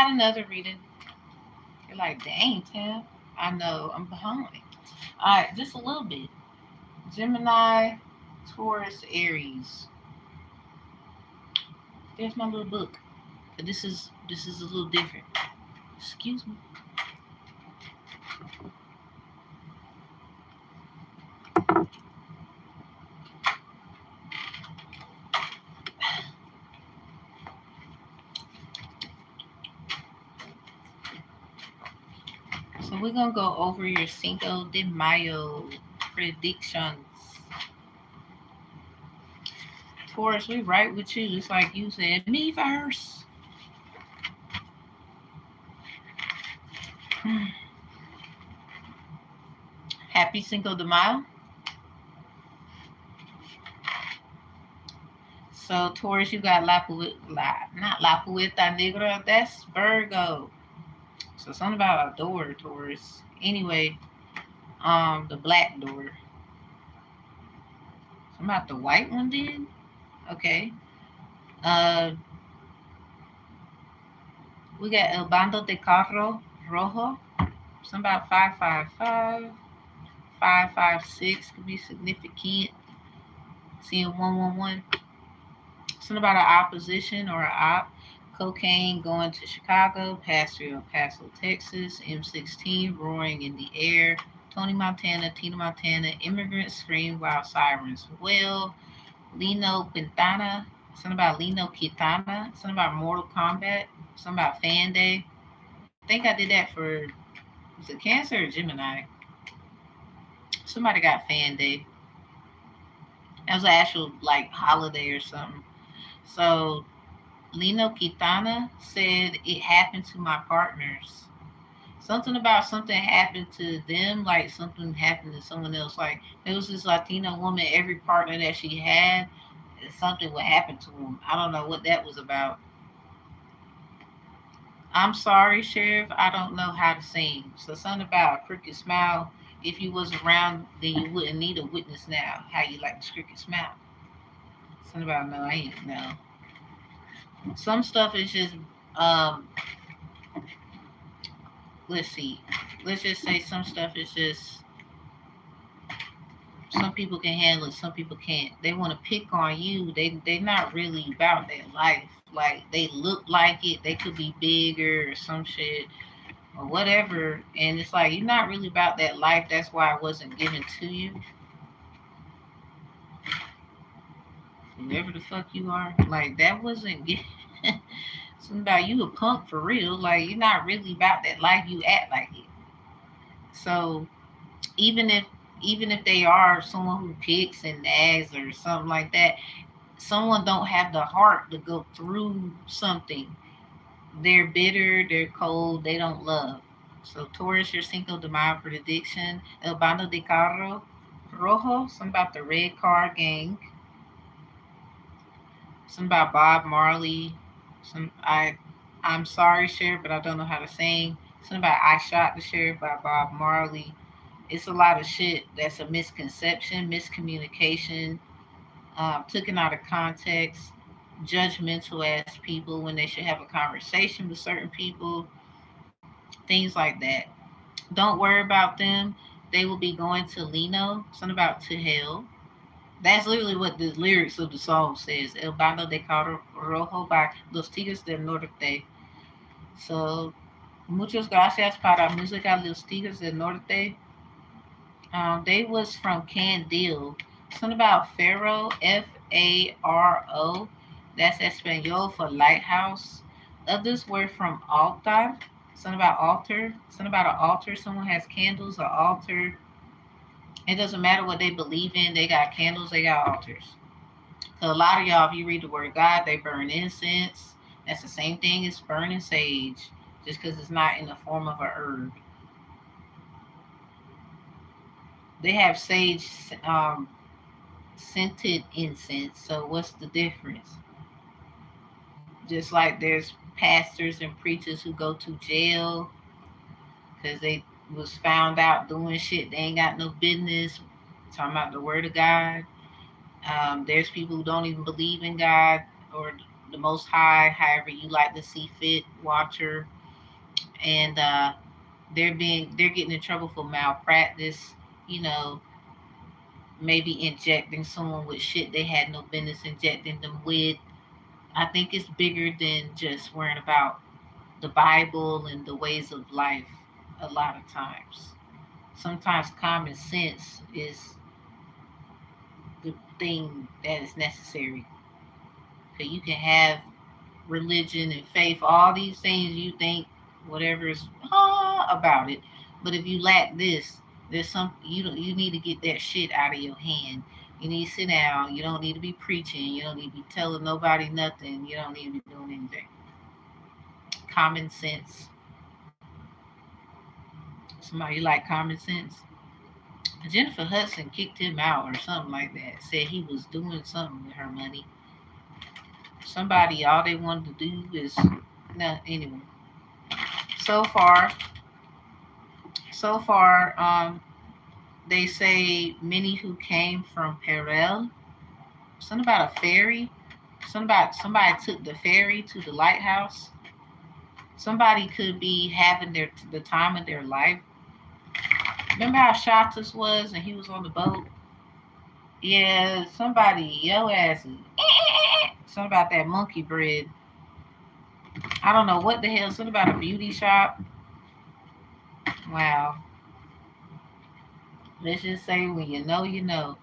got another reading. You're like, dang, Tim. I know, I'm behind. All right, just a little bit. Gemini, Taurus, Aries. There's my little book. But this is a little different. Excuse me. So we're gonna go over your Cinco de Mayo predictions. Taurus, we right with you, just like you said. Me first. Happy Cinco de Mayo. So Taurus, you got not La Puerta Negra. That's Virgo. So something about a door, Taurus. Anyway, the black door. Something about the white one did. Okay. Uh, we got El Bando de Carro Rojo. Something about 555. 556 could be significant. Seeing 111. Something about an opposition or an op. Cocaine going to Chicago, past El Paso, Texas. M16 roaring in the air. Tony Montana, Tina Montana. Immigrants scream while sirens wail. Lino Quintana. Something about Lino Quintana. Something about Mortal Kombat. Something about Fan Day. I think I did that for, was it Cancer or Gemini? Somebody got Fan Day. That was an actual like holiday or something. So Lino Quintana said it happened to my partners. Something about something happened to them, like something happened to someone else. Like there was this Latina woman, every partner that she had, something would happen to them. I don't know what that was about. I'm sorry, Sheriff. I don't know how to sing. So something about a crooked smile. If you was around, then you wouldn't need a witness now. How you like the crooked smile? Something about no, I ain't no. Some stuff is just um. Let's see. Let's just say some stuff is just some people can handle it, some people can't. They want to pick on you. They not really about their life. Like they look like it. They could be bigger or some shit or whatever. And it's like you're not really about that life. That's why it wasn't given to you. Whoever the fuck you are, like that wasn't given. Something about you a punk for real. Like you're not really about that life. You act like it. So even if even if they are someone who picks and nags or something like that, someone don't have the heart to go through something. They're bitter, they're cold, they don't love. So Taurus, your Cinco de Mayo prediction, El Bando de Carro Rojo, something about the red car gang, something about Bob Marley, I'm sorry, Sheriff, but I don't know how to sing. Something about I Shot the Sheriff by Bob Marley. It's a lot of shit that's a misconception, miscommunication, taken out of context, judgmental ass people when they should have a conversation with certain people, things like that. Don't worry about them. They will be going to Lino, something about to hell. That's literally what the lyrics of the song says. El Bando de Carro Rojo by Los Tigres del Norte. So, muchas gracias para música Los Tigres del Norte. They was from Candil. Something about Pharaoh, Faro. That's Espanol for lighthouse. Others were from altar. Something about altar. Something about an altar. Someone has candles, an altar. It doesn't matter what they believe in. They got candles. They got altars. So a lot of y'all, if you read the word of God, they burn incense. That's the same thing as burning sage, just because it's not in the form of a herb. They have sage scented incense. So what's the difference? Just like there's pastors and preachers who go to jail because they was found out doing shit they ain't got no business. Talking about the word of God. There's people who don't even believe in God or the Most High, however you like to see fit, watcher, and they're getting in trouble for malpractice. You know, maybe injecting someone with shit they had no business injecting them with. I think it's bigger than just worrying about the Bible and the ways of life. A lot of times, sometimes common sense is the thing that is necessary. So you can have religion and faith, all these things you think, whatever is about it. But if you lack this, there's some you need to get that shit out of your hand. You need to sit down. You don't need to be preaching. You don't need to be telling nobody nothing. You don't need to be doing anything. Common sense. Somebody like common sense. Jennifer Hudson kicked him out or something like that. Said he was doing something with her money. Somebody, all they wanted to do is no. Anyway, so far, so far, they say many who came from Perel. Something about a ferry. Somebody took the ferry to the lighthouse. Somebody could be having the time of their life. Remember how Shatas was and he was on the boat? Yeah, somebody, yo ass is something about that monkey bread. I don't know what the hell. Something about a beauty shop. Wow. Let's just say when you know, you know.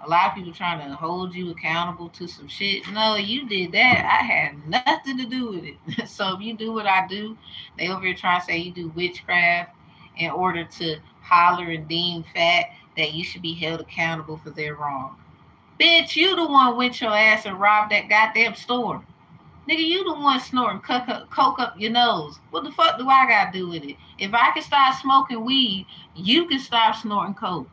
A lot of people trying to hold you accountable to some shit. No, you did that. I had nothing to do with it. So if you do what I do, they over here trying to say you do witchcraft in order to holler and deem fat that you should be held accountable for their wrong. Bitch, you the one went your ass and robbed that goddamn store. Nigga, you the one snorting coke up your nose. What the fuck do I got to do with it? If I can stop smoking weed, you can stop snorting coke.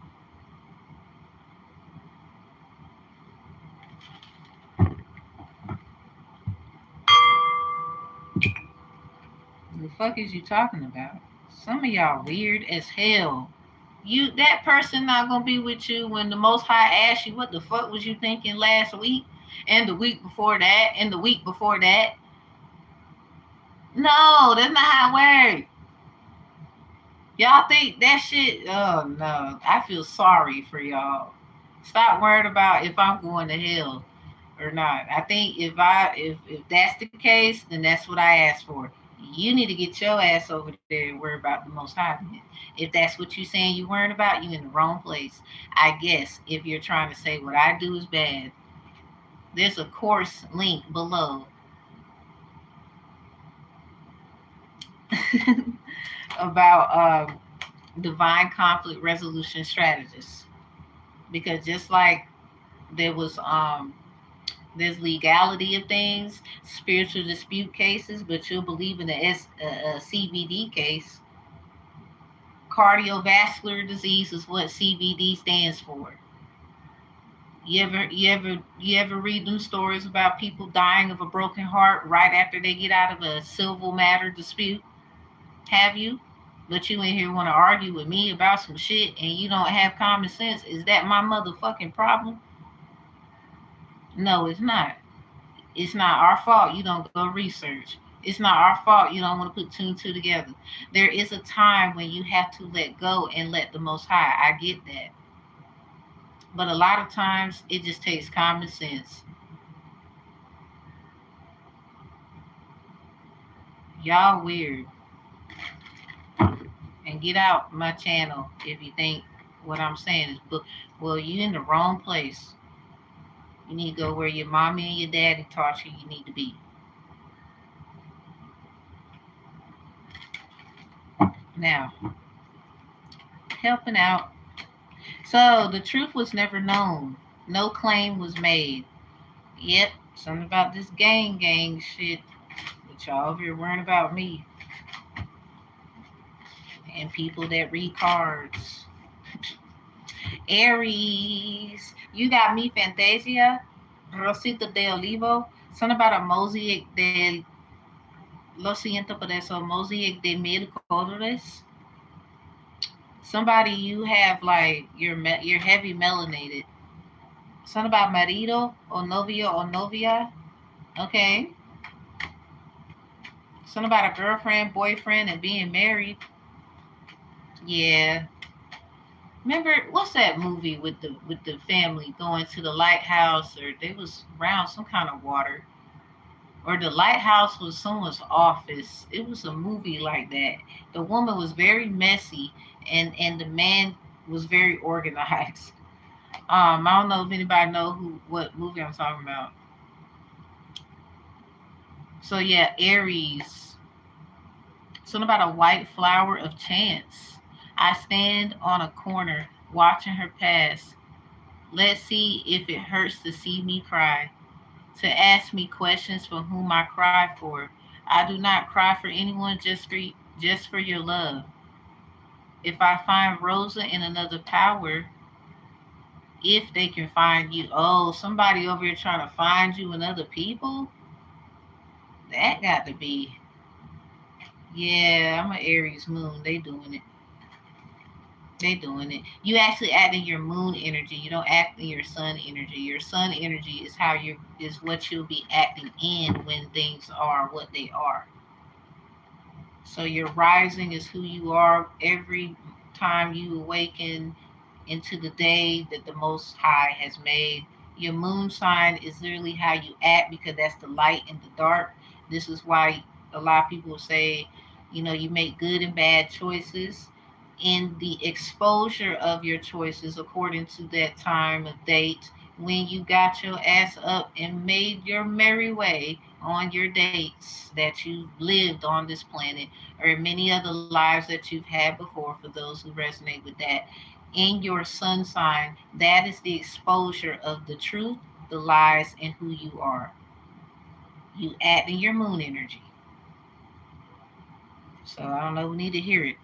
The fuck is you talking about? Some of y'all weird as hell. You that person not gonna be with you when the Most High asks you what the fuck was you thinking last week, and the week before that, and the week before that. No, that's not how it works. Y'all think that shit? Oh no, I feel sorry for y'all. Stop worrying about if I'm going to hell or not. I think if that's the case, then that's what I asked for. You need to get your ass over there and worry about the Most High. If that's what you're saying you worrying about, you in the wrong place. I guess if you're trying to say what I do is bad, there's a course link below about divine conflict resolution strategists. Because just like there was there's legality of things, spiritual dispute cases, but you'll believe in a CBD case. Cardiovascular disease is what CBD stands for. You ever read them stories about people dying of a broken heart right after they get out of a civil matter dispute? Have you? But you in here want to argue with me about some shit and you don't have common sense. Is that my motherfucking problem? No, it's not. It's not our fault you don't go research. It's not our fault you don't want to put two and two together. There is a time when you have to let go and let the Most High. I get that. But a lot of times it just takes common sense. Y'all weird. And get out my channel if you think what I'm saying is book. Well, you in the wrong place. You need to go where your mommy and your daddy taught you need to be. Now, helping out. So the truth was never known. No claim was made. Yep, something about this gang shit. But y'all over here worrying about me. And people that read cards. Aries. You got me Fantasia. Rosita de Olivo. Something about a mosaic de. Lo siento por eso. Mosaic de mil colores. Somebody you have like you're heavy melanated. Something about marido or novio or novia. Okay. Something about a girlfriend, boyfriend, and being married. Yeah. Remember what's that movie with the family going to the lighthouse, or they was around some kind of water, or the lighthouse was someone's office. It was a movie like that. The woman was very messy, and the man was very organized. I don't know if anybody know who what movie I'm talking about. So yeah, Aries. Something about a white flower of chance. I stand on a corner watching her pass. Let's see if it hurts to see me cry. To ask me questions for whom I cry for. I do not cry for anyone, just for your love. If I find Rosa in another power, if they can find you, oh, somebody over here trying to find you and other people, that got to be, yeah. I'm an Aries moon. They doing it. They doing it. You actually act in your moon energy. You don't act in your sun energy. Your sun energy is how you is what you'll be acting in when things are what they are. So your rising is who you are every time you awaken into the day that the Most High has made. Your moon sign is literally how you act because that's the light and the dark. This is why a lot of people say, you make good and bad choices. In the exposure of your choices, according to that time of date, when you got your ass up and made your merry way on your dates that you lived on this planet, or many other lives that you've had before, for those who resonate with that, in your sun sign, that is the exposure of the truth, the lies, and who you are. You add in your moon energy. So I don't know who need to hear it.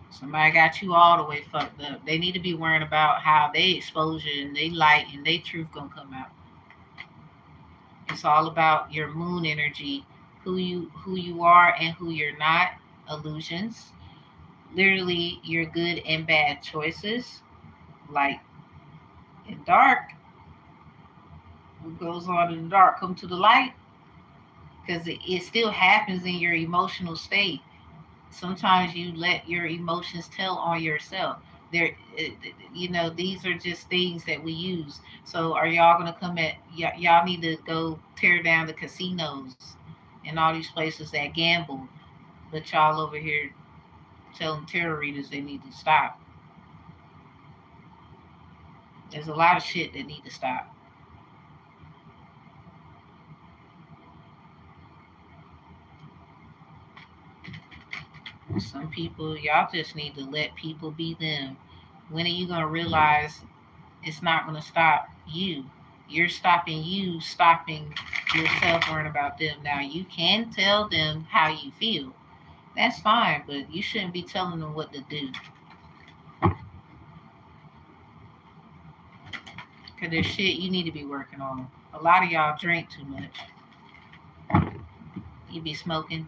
Somebody got you all the way fucked up. They need to be worrying about how they exposure and they light and they truth gonna come out. It's all about your moon energy, who you are and who you're not. Illusions. Literally your good and bad choices. Light and dark. What goes on in the dark come to the light, because it still happens in your emotional state. Sometimes you let your emotions tell on yourself. These are just things that we use. So are y'all gonna come at y'all need to go tear down the casinos and all these places that gamble, but y'all over here telling tarot readers they need to stop. There's a lot of shit that need to stop. Some people, y'all just need to let people be them. When are you gonna realize it's not gonna stop you? You're stopping you, stopping yourself worrying about them. Now you can tell them how you feel. That's fine, but you shouldn't be telling them what to do. Cause there's shit you need to be working on. A lot of y'all drink too much. You be smoking,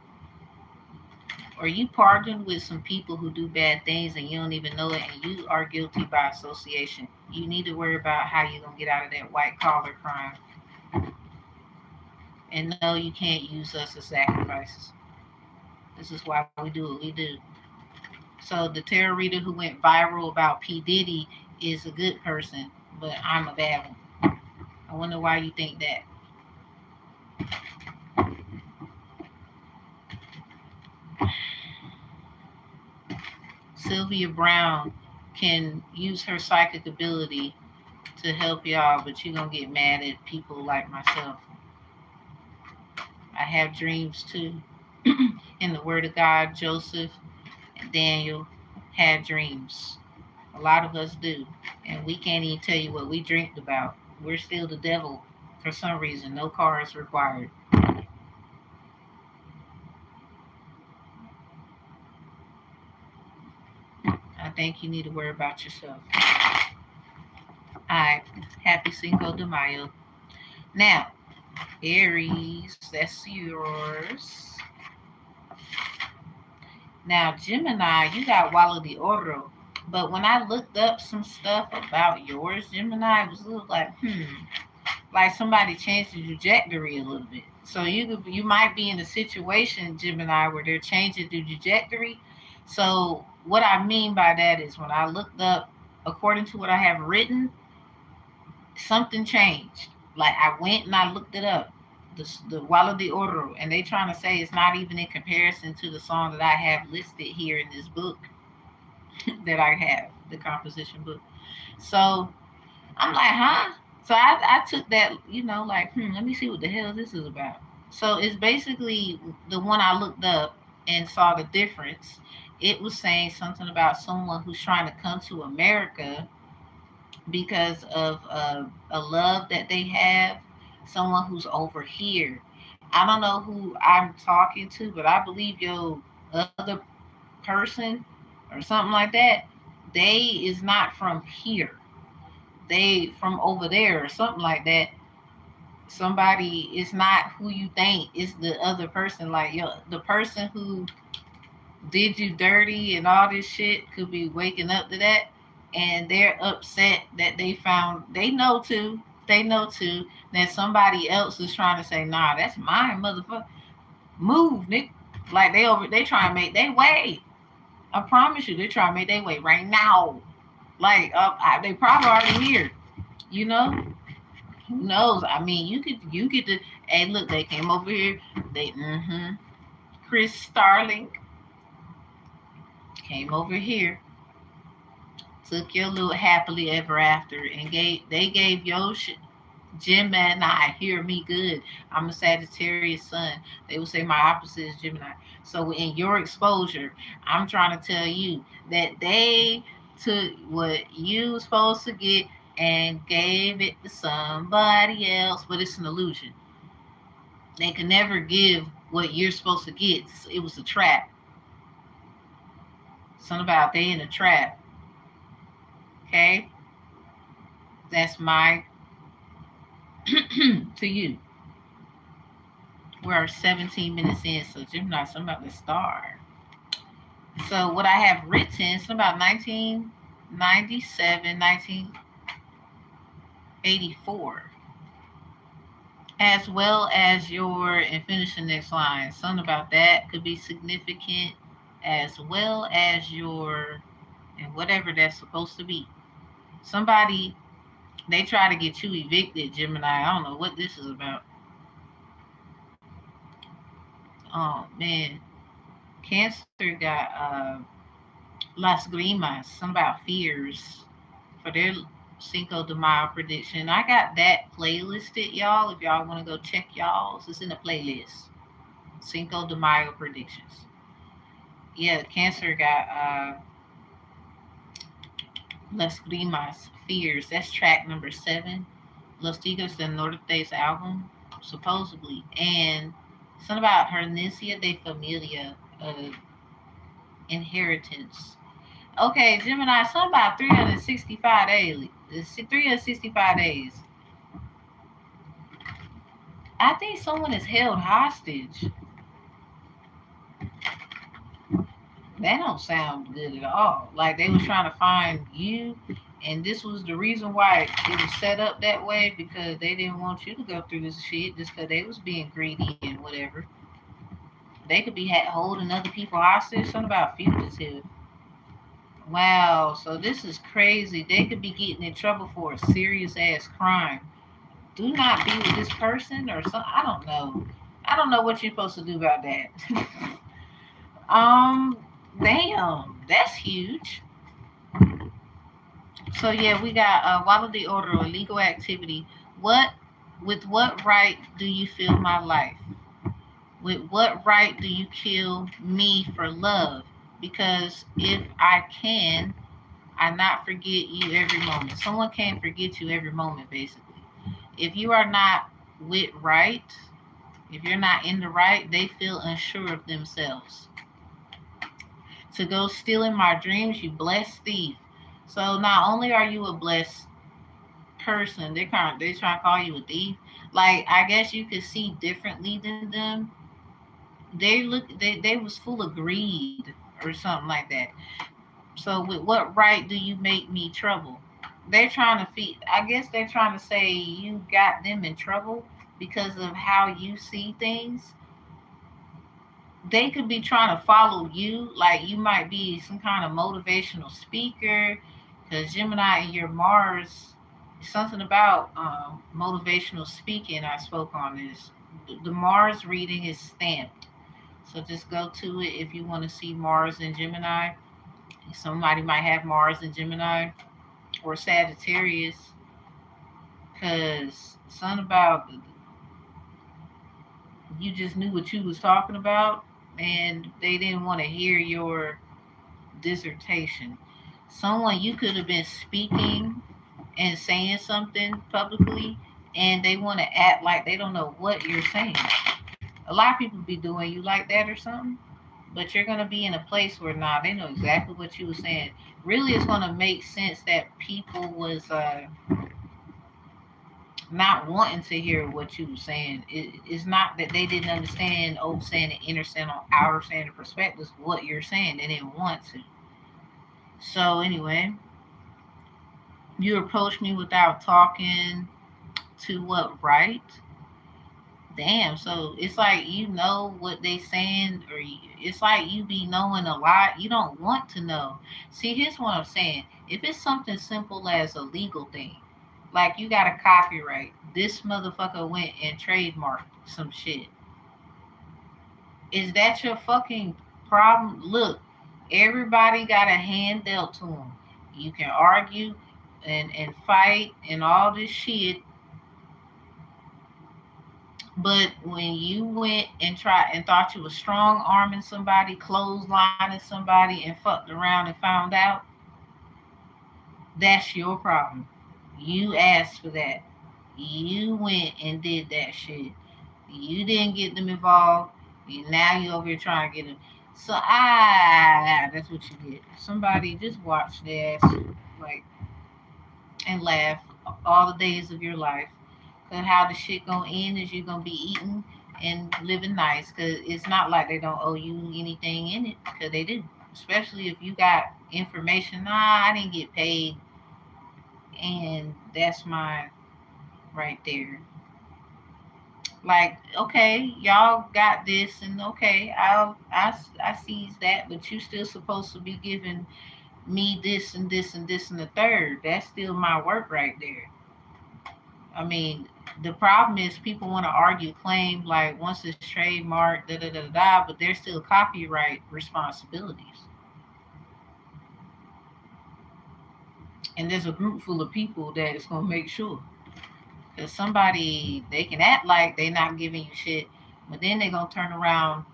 or you partnered with some people who do bad things and you don't even know it, and you are guilty by association. You need to worry about how you're gonna get out of that white collar crime. And no, you can't use us as sacrifices. This is why we do what we do. So the tarot reader who went viral about P Diddy is a good person, but I'm a bad one. I wonder why you think that. Sylvia Brown can use her psychic ability to help y'all, but you're gonna get mad at people like myself. I have dreams too. In the Word of God, Joseph and Daniel had dreams. A lot of us do. And we can't even tell you what we dreamed about. We're still the devil for some reason. No cars required. I think you need to worry about yourself. Alright. Happy Cinco de Mayo. Now, Aries, that's yours. Now, Gemini, you got Walla de Oro. But when I looked up some stuff about yours, Gemini, it was a little like, like somebody changed the trajectory a little bit. So you might be in a situation, Gemini, where they're changing the trajectory. So what I mean by that is when I looked up, according to what I have written, something changed. Like I went and I looked it up, the Walla de Oro, and they trying to say it's not even in comparison to the song that I have listed here in this book that I have, the composition book. So I'm like, huh? So I took that, like, let me see what the hell this is about. So it's basically the one I looked up and saw the difference. It was saying something about someone who's trying to come to America because of a love that they have, someone who's over here. I don't know who I'm talking to, but I believe your other person or something like that, they is not from here. They from over there or something like that. Somebody is not who you think is the other person. Like the person who did you dirty and all this shit could be waking up to that, and they're upset that they know too that somebody else is trying to say, nah, that's mine, motherfucker. Move, Nick. Like they try to make they way. I promise you, they try to make their way right now. Like they probably already here. You know, who knows? I mean, you get to. Hey, look, they came over here. Chris Starling came over here, took your little happily ever after, and gave your Gemini, hear me good. I'm a Sagittarius sun. They will say my opposite is Gemini. So in your exposure, I'm trying to tell you that they took what you were supposed to get and gave it to somebody else, but it's an illusion. They can never give what you're supposed to get. It was a trap. Something about they in a trap. Okay? That's my to you. We're 17 minutes in, so Gemini, something about the star. So what I have written, something about 1997, 1984, as well as your, and finish the next line. Something about that could be significant, as well as your, and whatever that's supposed to be. Somebody, they try to get you evicted, Gemini. I don't know what this is about. Oh man, Cancer got Las Grimas, some about fears for their Cinco de Mayo prediction. I got that playlisted, y'all. If y'all want to go check y'all's, it's in the playlist. Cinco de Mayo predictions. Yeah, Cancer got Las Grimas, fears. That's track number 7. Los Tigres del Norte's album, supposedly. And something about Hernesia de Familia, inheritance. Okay, Gemini, something about 365 days. 365 days. I think someone is held hostage. That don't sound good at all. Like they was trying to find you, and this was the reason why it was set up that way, because they didn't want you to go through this shit just because they was being greedy and whatever. They could be holding other people hostage. Something about fugitive. Wow, so this is crazy. They could be getting in trouble for a serious ass crime. Do not be with this person or something. I don't know. I don't know what you're supposed to do about that. um, damn, that's huge. So yeah, we got Walla de Oro, illegal activity. What, with what right do you feel my life? With what right do you kill me for love? Because if I can, I not forget you every moment. Someone can forget you every moment, basically. If you are not with right, if you're not in the right, they feel unsure of themselves. To go stealing my dreams, you blessed thief. So not only are you a blessed person, they try to call you a thief. Like I guess you could see differently than them. They was full of greed or something like that. So with what right do you make me trouble? they're trying to feed. I guess they're trying to say you got them in trouble because of how you see things. They could be trying to follow you, like you might be some kind of motivational speaker, because Gemini and your Mars, something about motivational speaking. I spoke on this. The Mars reading is stamped, so just go to it if you want to see Mars and Gemini. Somebody might have Mars and Gemini or Sagittarius, because something about you just knew what you was talking about, and they didn't want to hear your dissertation. Someone you could have been speaking and saying something publicly, and they want to act like they don't know what you're saying. A lot of people be doing you like that or something, but you're gonna be in a place where nah, they know exactly what you were saying. Really, it's gonna make sense that people was not wanting to hear what you were saying. It's not that they didn't understand, saying the inner center, outer center perspectives, what you're saying. They didn't want to. So anyway, you approached me without talking to what, right? Damn, so it's like you know what they saying, or it's like you be knowing a lot. You don't want to know. See, here's what I'm saying. If it's something simple as a legal thing, like you got a copyright, this motherfucker went and trademarked some shit. Is that your fucking problem? Look, everybody got a hand dealt to them. You can argue and fight and all this shit, but when you went and tried and thought you was strong arming somebody, clotheslining somebody, and fucked around and found out, that's your problem. You asked for that. You went and did that shit. You didn't get them involved. Now you over here trying to get them. So that's what you get. Somebody just watch this, like, and laugh all the days of your life. Cause how the shit gonna end is you gonna be eating and living nice. Cause it's not like they don't owe you anything in it. Cause they do. Especially if you got information. Nah, I didn't get paid, and that's mine right there. Like, okay, y'all got this, and okay, I seize that, but you still supposed to be giving me this and this and this and the third. That's still my work right there. I mean, the problem is people want to argue claim like once it's trademarked, da da da da, but there's still copyright responsibilities. And there's a group full of people that is gonna make sure. Because somebody they can act like they not giving you shit, but then they gonna turn around.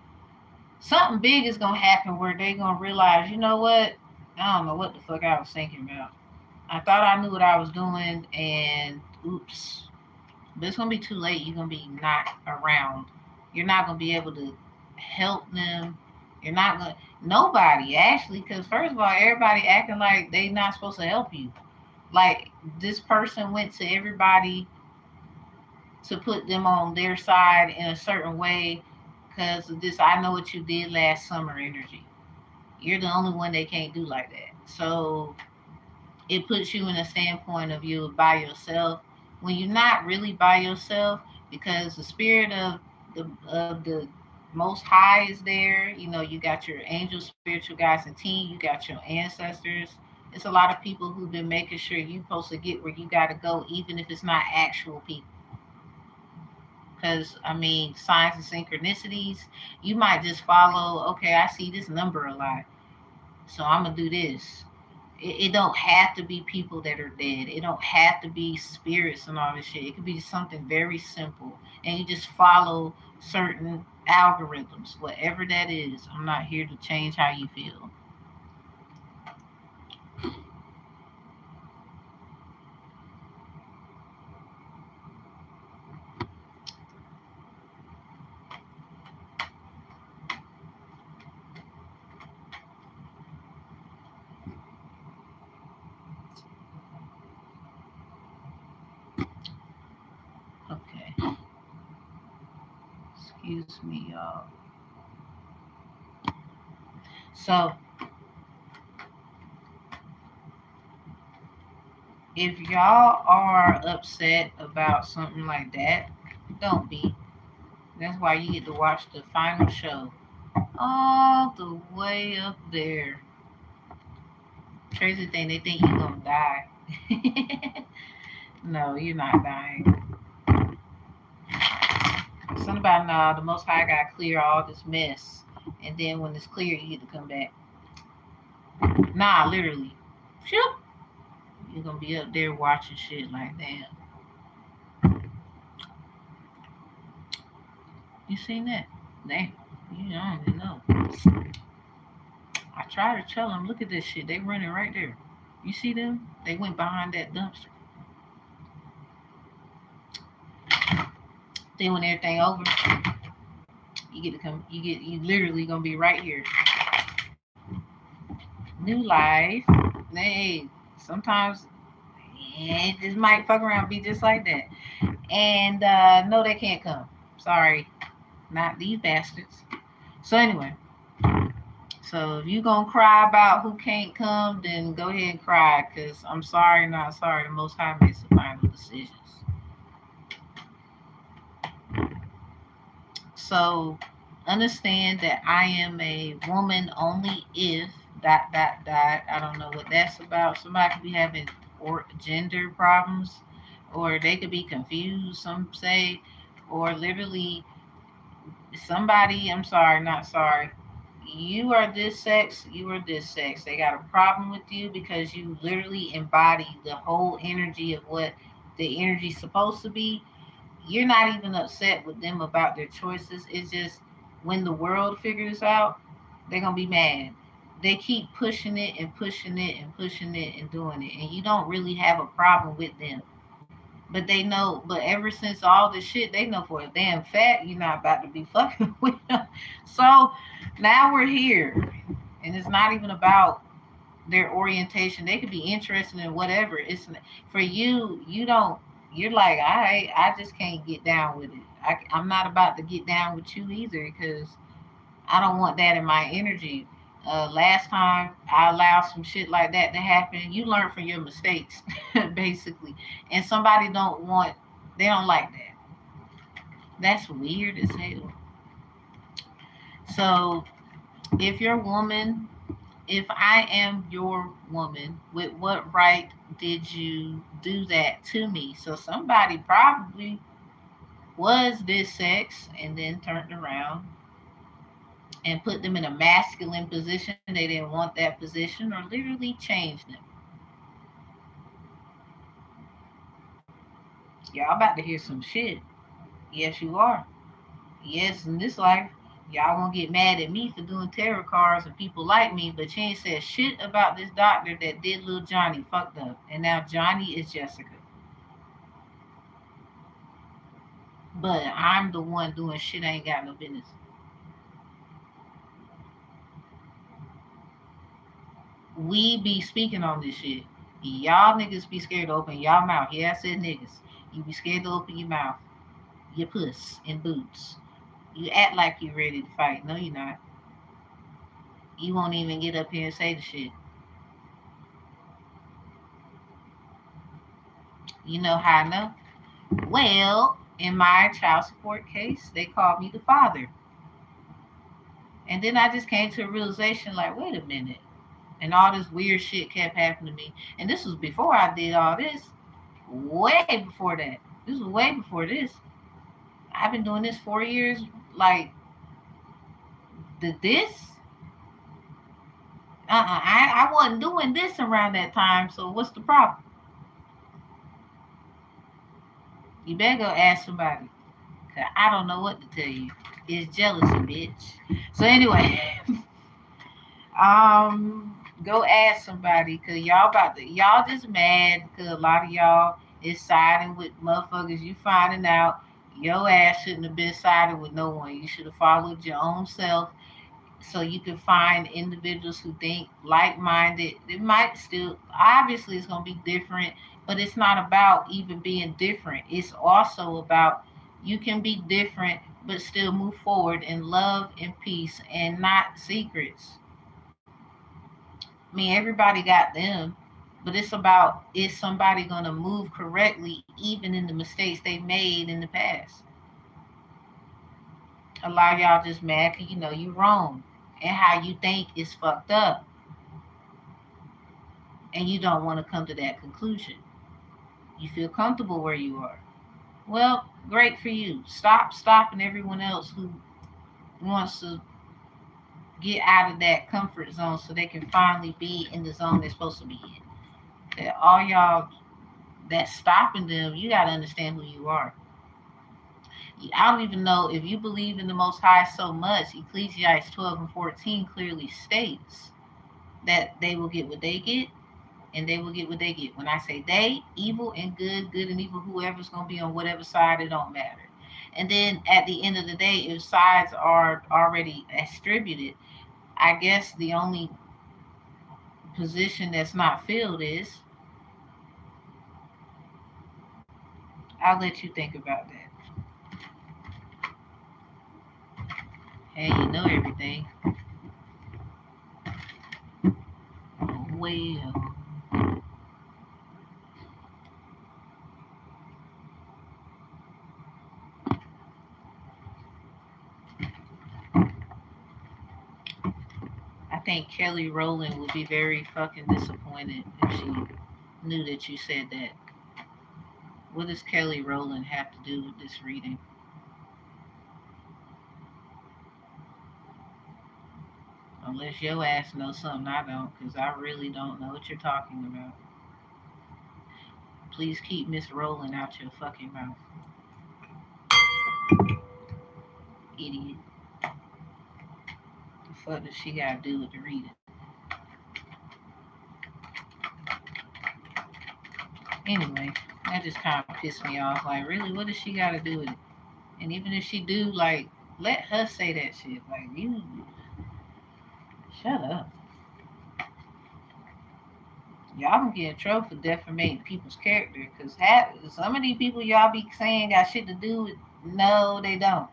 Something big is gonna happen where they gonna realize, you know what? I don't know what the fuck I was thinking about. I thought I knew what I was doing, and oops. But it's gonna be too late. You're gonna be not around. You're not gonna be able to help them. You're not gonna nobody actually, because first of all, everybody acting like they not supposed to help you. Like this person went to everybody to put them on their side in a certain way because of this. I know what you did last summer energy. You're the only one they can't do like that. So it puts you in a standpoint of you by yourself when you're not really by yourself, because the spirit of the most high is there. You know, you got your angels, spiritual guides, and team. You got your ancestors. It's a lot of people who've been making sure you're supposed to get where you got to go, even if it's not actual people. Because I mean, signs and synchronicities, you might just follow. Okay, I see this number a lot, so I'm gonna do this. It don't have to be people that are dead. It don't have to be spirits and all this shit. It could be something very simple, and you just follow certain algorithms, whatever that is. I'm not here to change how you feel. Okay, excuse me, y'all. So If y'all are upset about something like that, don't be. That's why you get to watch the final show all the way up there. Crazy thing, they think you're gonna die. No, you're not dying. Something about nah, the Most High gotta clear all this mess, and then when it's clear, you get to come back. Nah, literally. Shoot. You're gonna be up there watching shit like that. You seen that? Damn. You don't even know. I try to tell them, look at this shit. They running right there. You see them? They went behind that dumpster. Then when everything over, you get to come. You literally gonna be right here. New life. Hey, sometimes this might fuck around be just like that. And no, they can't come. Sorry, not these bastards. So anyway, so if you gonna cry about who can't come, then go ahead and cry. Cause I'm sorry, not sorry. The Most High makes the final decisions. So understand that I am a woman only if dot dot dot. I don't know what that's about. Somebody could be having or gender problems, or they could be confused. Some say, or literally somebody. I'm sorry, not sorry. You are this sex. You are this sex. They got a problem with you because you literally embody the whole energy of what the energy's supposed to be. You're not even upset with them about their choices. It's just when the world figures out, they're gonna be mad. They keep pushing it and pushing it and pushing it and doing it, and you don't really have a problem with them. But they know. But ever since all this shit, they know for a damn fact you're not about to be fucking with them. So now we're here, and it's not even about their orientation. They could be interested in whatever. It's for you. You don't. You're like I just can't get down with it. I'm not about to get down with you either because I don't want that in my energy. Last time I allowed some shit like that to happen, you learn from your mistakes, basically. And somebody don't want, they don't like that. That's weird as hell. So if you're a woman, if I am your woman, with what right did you do that to me? So somebody probably was this sex and then turned around and put them in a masculine position. They didn't want that position or literally changed them. Y'all about to hear some shit. Yes, you are. Yes, in this life, y'all won't get mad at me for doing tarot cards and people like me, but you ain't said shit about this doctor that did little Johnny fucked up. And now Johnny is Jessica. But I'm the one doing shit I ain't got no business. We be speaking on this shit. Y'all niggas be scared to open y'all mouth. Yeah, I said niggas. You be scared to open your mouth. Your puss in boots. You act like you ready to fight. No, you're not. You won't even get up here and say the shit. You know how I know? Well, in my child support case, they called me the father. And then I just came to a realization like, wait a minute. And all this weird shit kept happening to me. And this was before I did all this. Way before that. This was way before this. I've been doing this 4 years. Like, this? I wasn't doing this around that time. So what's the problem? You better go ask somebody. Cause I don't know what to tell you. It's jealousy, bitch. So anyway, go ask somebody. Cause y'all just mad. Cause a lot of y'all is siding with motherfuckers. You finding out your ass shouldn't have been siding with no one. You should have followed your own self so you can find individuals who think like-minded. It might still, obviously it's going to be different, but it's not about even being different. It's also about you can be different but still move forward in love and peace and not secrets. I mean, everybody got them. But it's about, is somebody going to move correctly even in the mistakes they made in the past? A lot of y'all just mad because you know you wrong and how you think is fucked up, and you don't want to come to that conclusion. You feel comfortable where you are. Well, great for you. Stop stopping everyone else who wants to get out of that comfort zone so they can finally be in the zone they're supposed to be in. That all y'all that's stopping them, you got to understand who you are. I don't even know if you believe in the Most High so much. Ecclesiastes 12 and 14 clearly states that they will get what they get, and they will get what they get. When I say they, evil and good, good and evil, whoever's going to be on whatever side, it don't matter. And then at the end of the day, if sides are already distributed, I guess the only position that's not filled is, I'll let you think about that. Hey, you know everything. Well, I think Kelly Rowland would be very fucking disappointed if she knew that you said that. What does Kelly Rowland have to do with this reading? Unless your ass knows something I don't, because I really don't know what you're talking about. Please keep Miss Rowland out your fucking mouth. Idiot. The fuck does she gotta do with the reading? Anyway, that just kind of pissed me off. Like, really, what does she gotta do with it? And even if she do, like, let her say that shit. Like, you shut up. Y'all gonna get in trouble for defamating people's character, because some of these people y'all be saying got shit to do with, no, they don't.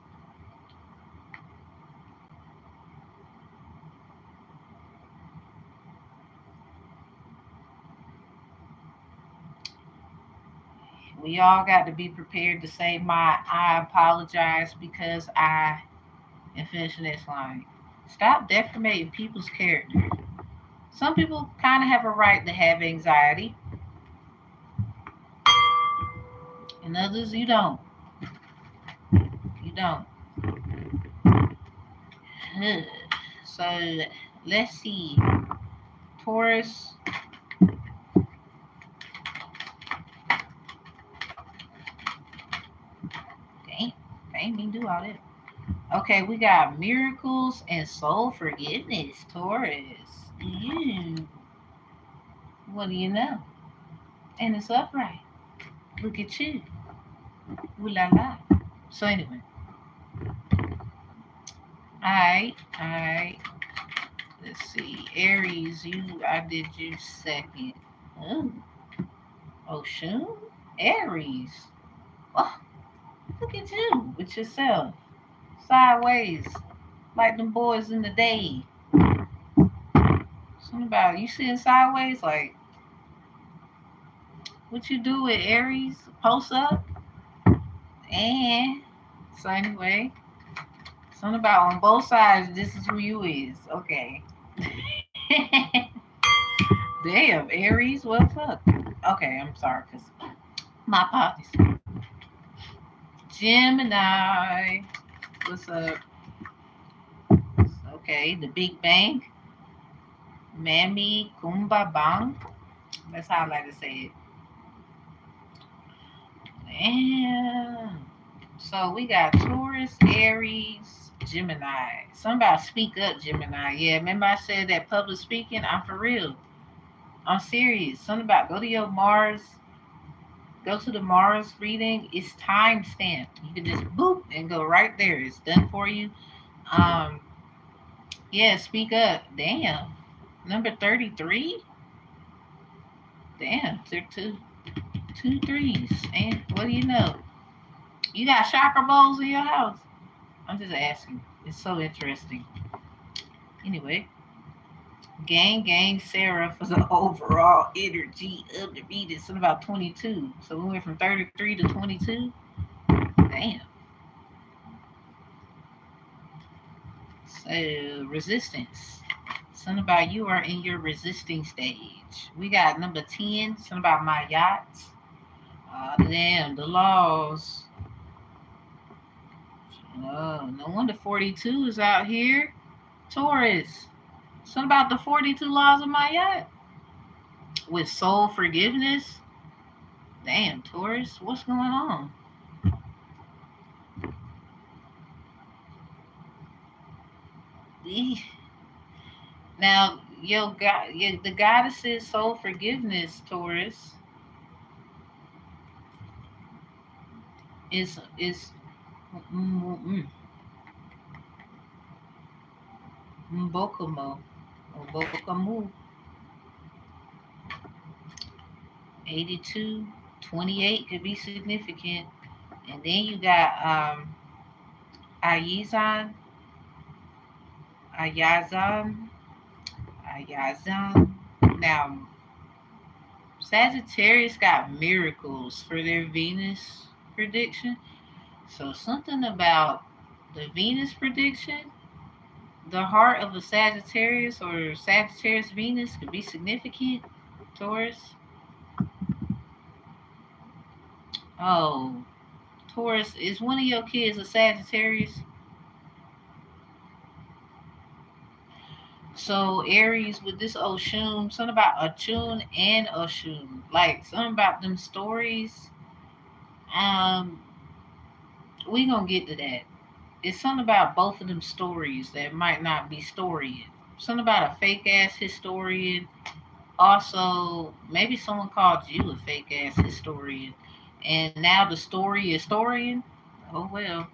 We all got to be prepared to say I apologize because I, and finish the next line. Stop defamating people's character. Some people kind of have a right to have anxiety, and others you don't. You don't. So let's see. Taurus. Dang, I ain't mean to do all that. Okay, we got miracles and soul forgiveness, Taurus. Ew. What do you know? And it's upright. Look at you. Ooh la la. So anyway, I let's see. Aries, I did you second. Oh, Ocean, Aries. Oh, look at you with yourself. Sideways. Like them boys in the day. Something about you sitting sideways, like what you do with Aries? Post up? And so anyway, something about on both sides, this is who you is. Okay. Damn, Aries, what's up? Okay, I'm sorry, because my apologies. Gemini, what's up? Okay, the Big Bang. Mammy Kumba Bang. That's how I like to say it. And so we got Taurus, Aries, Gemini. Somebody speak up, Gemini. Yeah, remember I said that public speaking? I'm for real. I'm serious. Something about go to your Mars, go to the Mars reading. It's time stamped. You can just boop and go right there. It's done for you. Um, yeah, speak up. Damn. Number 33? Damn, they're two threes. And what do you know? You got chakra bowls in your house? I'm just asking. It's so interesting. Anyway, Gang, Sarah for the overall energy of the Venus. Something about 22. So we went from 33 to 22. Damn. So resistance. Something about you are in your resisting stage. We got number 10. Something about my yacht. Damn, the laws. Oh, no wonder 42 is out here. Taurus. Something about the 42 laws of my yacht. With soul forgiveness. Damn, Taurus, what's going on? Now, the goddess's soul forgiveness, Taurus, is Mbokomo or Bokokamu 82, 28 could be significant. And then you got Ayizan, Ayazan, Ayazan. Now, Sagittarius got miracles for their Venus prediction. So something about the Venus prediction, the heart of a Sagittarius or Sagittarius Venus could be significant. Taurus. Oh, Taurus, is one of your kids a Sagittarius? So Aries with this Oshun, something about Achun and Oshun, like something about them stories. Um, we gonna get to that. It's something about both of them stories that might not be storying. Something about a fake ass historian. Also, maybe someone called you a fake ass historian, and now the story historian. Oh well.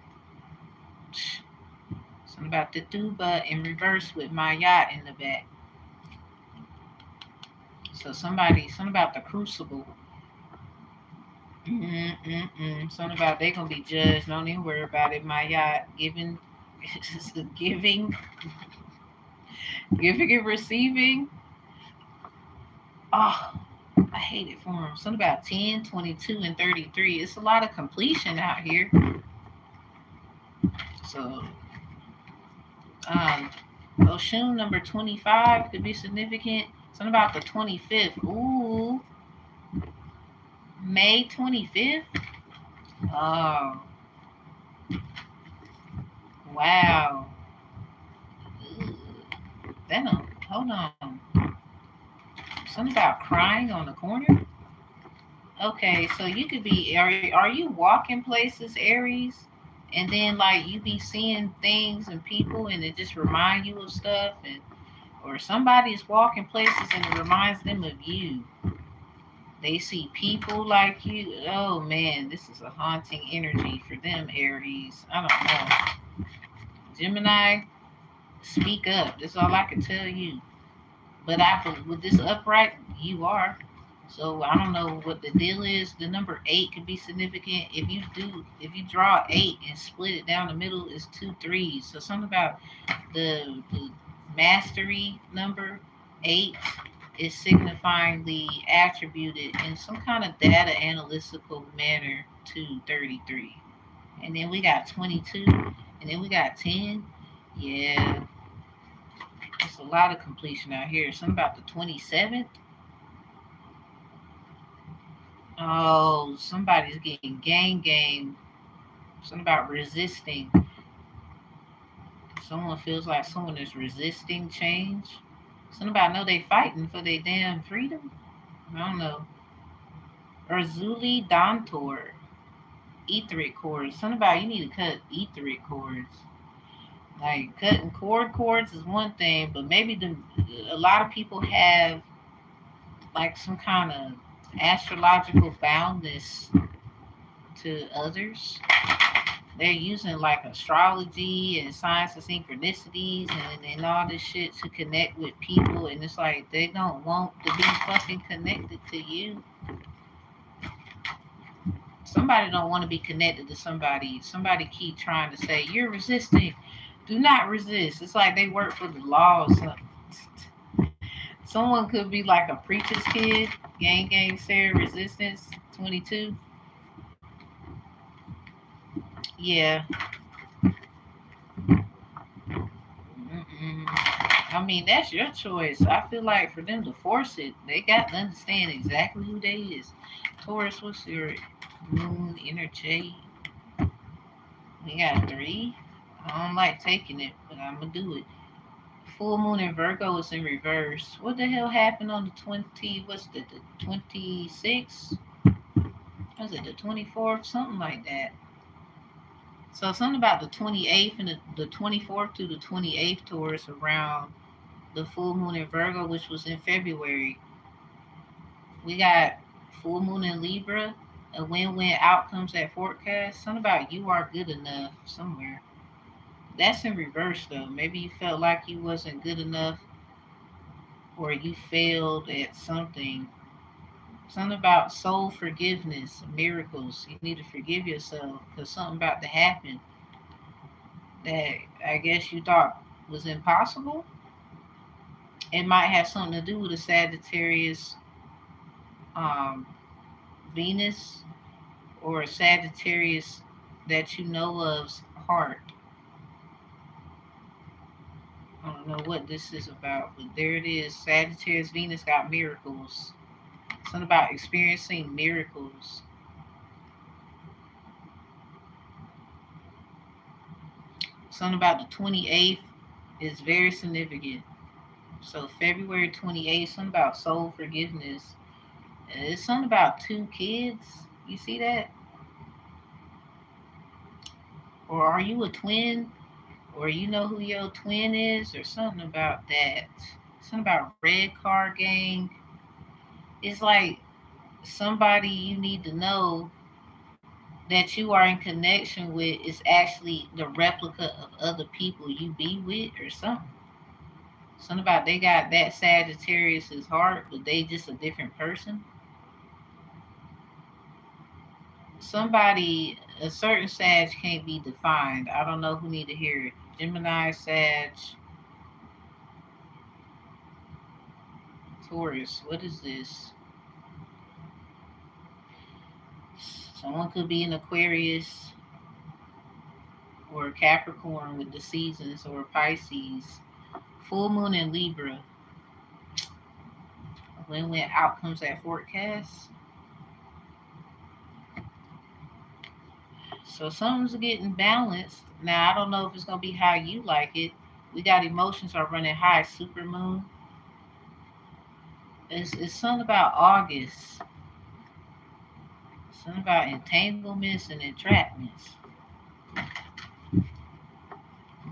Something about the tuba in reverse with my yacht in the back. So something about the crucible. Something about they gonna be judged. Don't even worry about it. My yacht giving, giving and receiving. Oh, I hate it for them. Something about 10, 22, and 33. It's a lot of completion out here. So, um, Oshun number 25 could be significant. Something about the 25th. Ooh, May 25th. Oh, wow. Then, hold on. Something about crying on the corner. Okay, so you could be. Are you walking places, Aries? And then like you be seeing things and people, and it just remind you of stuff, and or somebody is walking places and it reminds them of you. They see people like you. Oh man, this is a haunting energy for them, Aries. I don't know. Gemini, speak up. That's all I can tell you. But with this upright, you are. So I don't know what the deal is. The number eight could be significant. If you draw eight and split it down the middle, is two threes. So something about the mastery number eight is signifyingly attributed in some kind of data analytical manner to 33. And then we got 22, and then we got 10. Yeah, it's a lot of completion out here. Something about the 27th. Oh, somebody's getting gang. Something about resisting. Someone feels like someone is resisting change. Something about know they fighting for their damn freedom. I don't know. Urzuli Dantor. Etheric cords. Something about you need to cut etheric cords. Like cutting cords is one thing, but maybe a lot of people have like some kind of astrological boundness to others. They're using like astrology and science of synchronicities and all this shit to connect with people, and it's like they don't want to be fucking connected to you. Somebody don't want to be connected to somebody. Somebody keep trying to say you're resisting. Do not resist. It's like they work for the law or something. Someone could be like a preacher's kid. Gang, Sarah, resistance, 22. Yeah. Mm-mm. I mean, that's your choice. I feel like for them to force it, they got to understand exactly who they is. Taurus, what's your moon energy? We got 3. I don't like taking it, but I'm gonna do it. Full moon in Virgo is in reverse. What the hell happened on the 20? What's the 26th? Was it the 24th? Something like that. So something about the 28th and the 24th to the 28th Taurus around the full moon in Virgo, which was in February. We got full moon in Libra, a win-win outcomes at forecast. Something about you are good enough somewhere. That's in reverse though. Maybe you felt like you wasn't good enough or you failed at something. Something about soul forgiveness, miracles. You need to forgive yourself because something about to happen that I guess you thought was impossible. It might have something to do with a Sagittarius um, Venus or a Sagittarius that you know of's heart. I don't know what this is about, but there it is. Sagittarius Venus got miracles. Something about experiencing miracles. Something about the 28th is very significant. So February 28th, something about soul forgiveness. It's something about 2 kids. You see that? Or are you a twin? Or you know who your twin is? Or something about that. Something about red car gang. It's like somebody you need to know that you are in connection with is actually the replica of other people you be with or something. Something about they got that Sagittarius's heart, but they just a different person. Somebody, a certain Sag can't be defined. I don't know who need to hear it. Gemini, Sag, Taurus. What is this? Someone could be an Aquarius or a Capricorn with the seasons or Pisces. Full moon in Libra. When outcomes at forecast. So something's getting balanced. Now I don't know if it's gonna be how you like it. We got emotions are running high. Super moon. It's something about August. Something about entanglements and entrapments.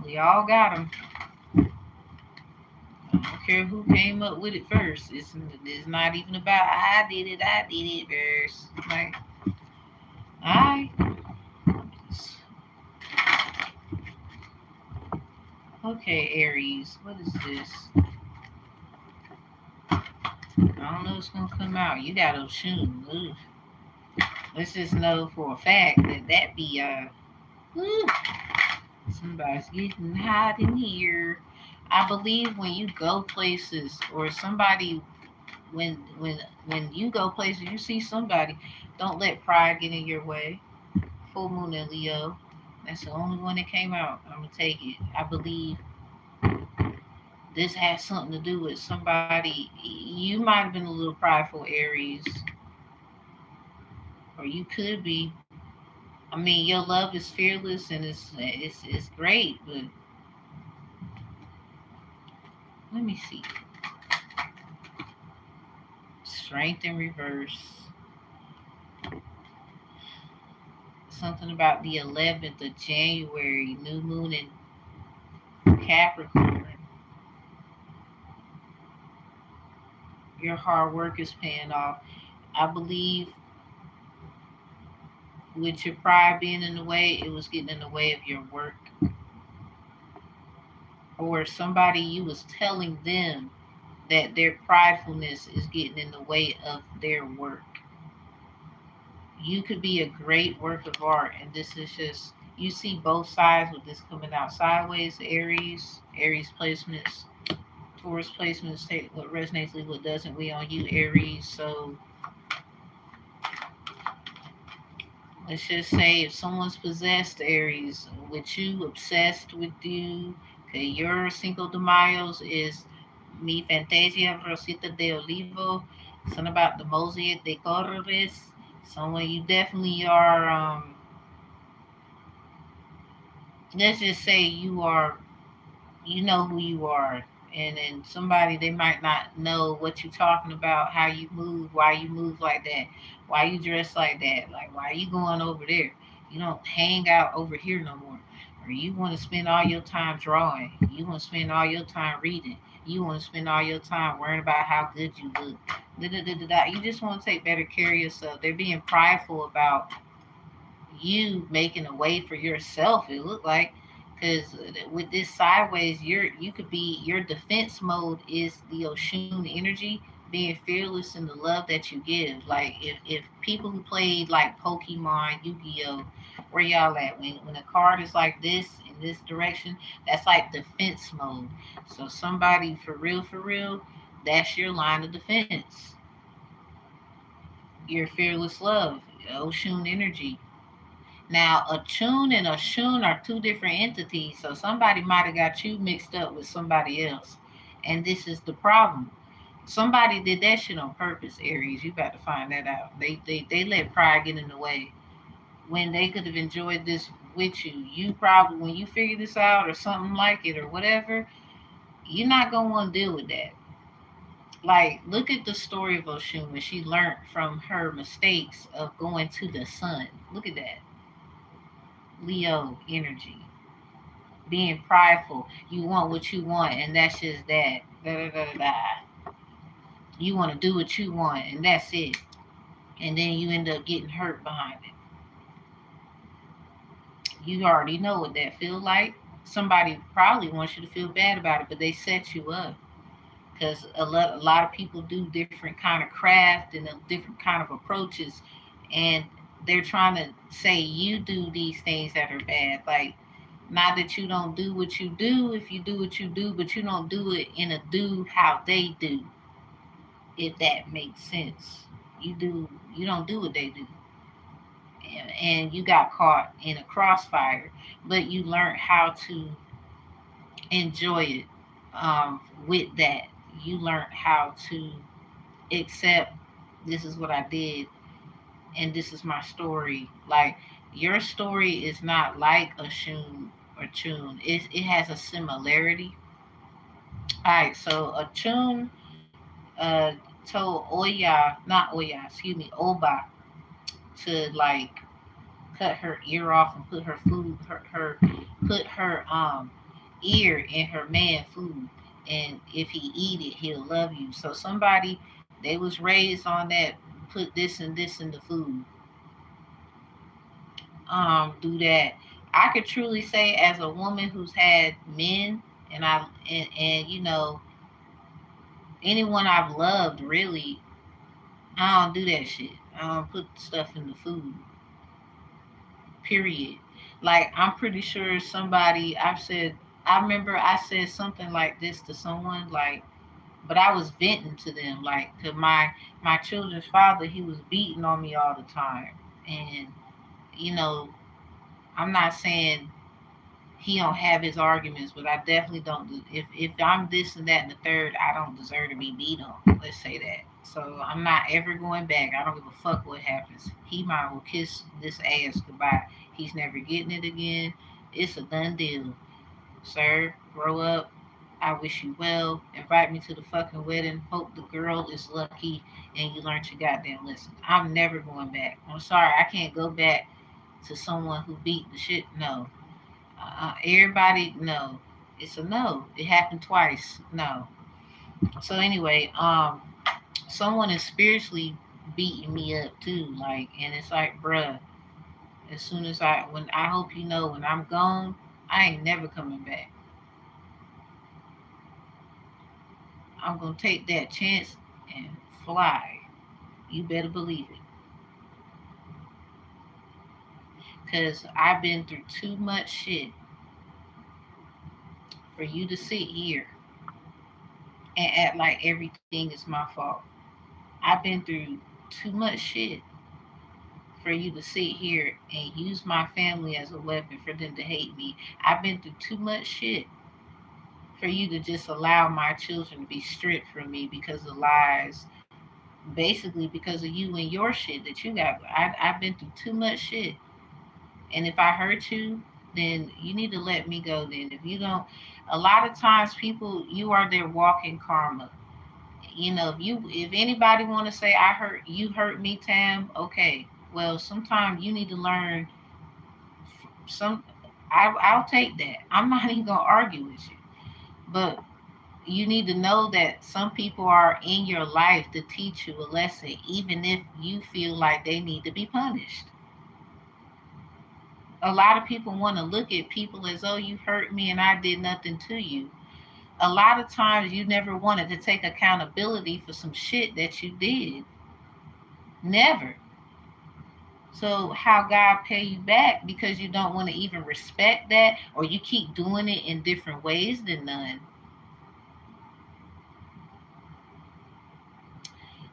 We all got them. I don't care who came up with it first. It's not even about I did it first. Like, I okay, Aries. What is this? I don't know what's gonna come out. You got to shoot. Let's just know for a fact that that be woo, somebody's getting hot in here. I believe when you go places or somebody when you go places you see somebody, don't let pride get in your way. Full moon in Leo. That's the only one that came out. I'm gonna take it. I believe this has something to do with somebody. You might have been a little prideful, Aries, or you could be. I mean, your love is fearless and it's great, but let me see. Strength in reverse. Something about the 11th of January, new moon in Capricorn. Your hard work is paying off. I believe with your pride being in the way, it was getting in the way of your work. Or somebody you was telling them that their pridefulness is getting in the way of their work. You could be a great work of art, and this is just you see both sides with this coming out sideways. Aries placements, force placement, state what resonates, what doesn't. We on you, Aries. So let's just say if someone's possessed, Aries, with you, obsessed with you, okay, your Cinco de Mayos is Mi Fantasia Rosita de Olivo. Something about the Mosaic de Corres. Someone you definitely are, let's just say you are, you know who you are. And then somebody, they might not know what you're talking about, how you move, why you move like that, why you dress like that, like why you going over there, you don't hang out over here no more, or you want to spend all your time drawing, you want to spend all your time reading, you want to spend all your time worrying about how good you look, da, da, da, da, da. You just want to take better care of yourself. They're being prideful about you making a way for yourself, it looked like, because with this sideways, you could be, your defense mode is the Oshun energy, being fearless in the love that you give. Like if people who played like Pokemon, Yu-Gi-Oh, where y'all at, when a card is like this in this direction, that's like defense mode. So somebody for real, that's your line of defense, your fearless love, Oshun energy. Now, a tune and a shun are two different entities, so somebody might have got you mixed up with somebody else. And this is the problem. Somebody did that shit on purpose, Aries. You got to find that out. They let pride get in the way when they could have enjoyed this with you. You probably, when you figure this out or something like it or whatever, you're not going to want to deal with that. Like, look at the story of Oshun when she learned from her mistakes of going to the sun. Look at that. Leo energy, being prideful. You want what you want, and that's just that. Da, da, da, da, da. You want to do what you want, and that's it. And then you end up getting hurt behind it. You already know what that feel like. Somebody probably wants you to feel bad about it, but they set you up because a lot of people do different kind of craft and different kind of approaches, and they're trying to say you do these things that are bad. Like, not that you don't do what you do, if you do what you do, but you don't do it in a do how they do, if that makes sense. You don't do what they do. And you got caught in a crossfire, but you learned how to enjoy it, with that. You learned how to accept, this is what I did, and this is my story. Like, your story is not like a Shun or Chun. It has a similarity. All right, so a Chun told Oya, not Oya, excuse me, Oba, to like cut her ear off and put her food, put her ear in her man food, and if he eat it, he'll love you. So somebody, they was raised on that, put this and this in the food, do that. I could truly say, as a woman who's had men, and you know, anyone I've loved, really, I don't do that shit. I don't put stuff in the food. Period. Like, I'm pretty sure somebody, I've said, I remember I said something like this to someone, like, but I was venting to them, like to my children's father. He was beating on me all the time, and you know, I'm not saying he don't have his arguments, but I definitely don't. If I'm this and that and the third, I don't deserve to be beat on. Let's say that. So I'm not ever going back. I don't give a fuck what happens. He might will kiss this ass goodbye. He's never getting it again. It's a done deal. Sir, grow up. I wish you well. Invite me to the fucking wedding. Hope the girl is lucky and you learned your goddamn lesson. I'm never going back. I'm sorry. I can't go back to someone who beat the shit. No. Everybody, no. It's a no. It happened twice. No. So anyway, someone is spiritually beating me up too. Like, and it's like, bruh, as soon as when I hope you know, when I'm gone, I ain't never coming back. I'm gonna take that chance and fly. You better believe it. Cause I've been through too much shit for you to sit here and act like everything is my fault. I've been through too much shit for you to sit here and use my family as a weapon for them to hate me. I've been through too much shit for you to just allow my children to be stripped from me because of lies. Basically, because of you and your shit that you got. I've been through too much shit. And if I hurt you, then you need to let me go then. If you don't, a lot of times people, you are their walking karma. If anybody want to say you hurt me, Tam, okay. Well, sometimes you need to learn some. I'll take that. I'm not even gonna argue with you, but you need to know that some people are in your life to teach you a lesson, even if you feel like they need to be punished. A lot of people want to look at people as though you hurt me and I did nothing to you. A lot of times you never wanted to take accountability for some shit that you did. Never. So how God pay you back because you don't want to even respect that, or you keep doing it in different ways than none.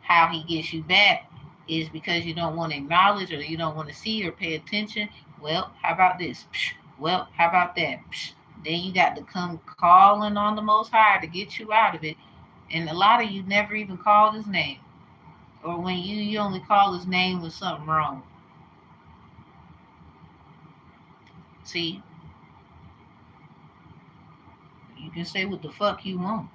How he gets you back is because you don't want to acknowledge or you don't want to see or pay attention. Well, how about this? Psh, well, how about that? Psh. Then you got to come calling on the Most High to get you out of it. And a lot of you never even called his name. Or when you only call his name when something wrong. See, you can say what the fuck you want.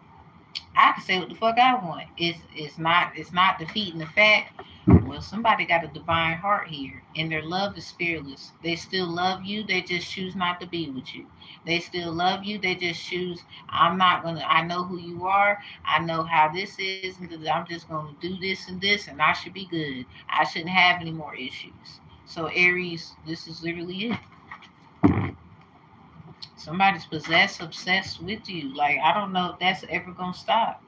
I can say what the fuck I want. It's not defeating the fact. Well, somebody got a divine heart here, and their love is fearless. They still love you. They just choose not to be with you. They still love you. They just choose. I'm not gonna. I know who you are. I know how this is, and I'm just gonna do this, and I should be good. I shouldn't have any more issues. So Aries, this is literally it. Somebody's possessed, obsessed with you. Like I don't know if that's ever gonna stop.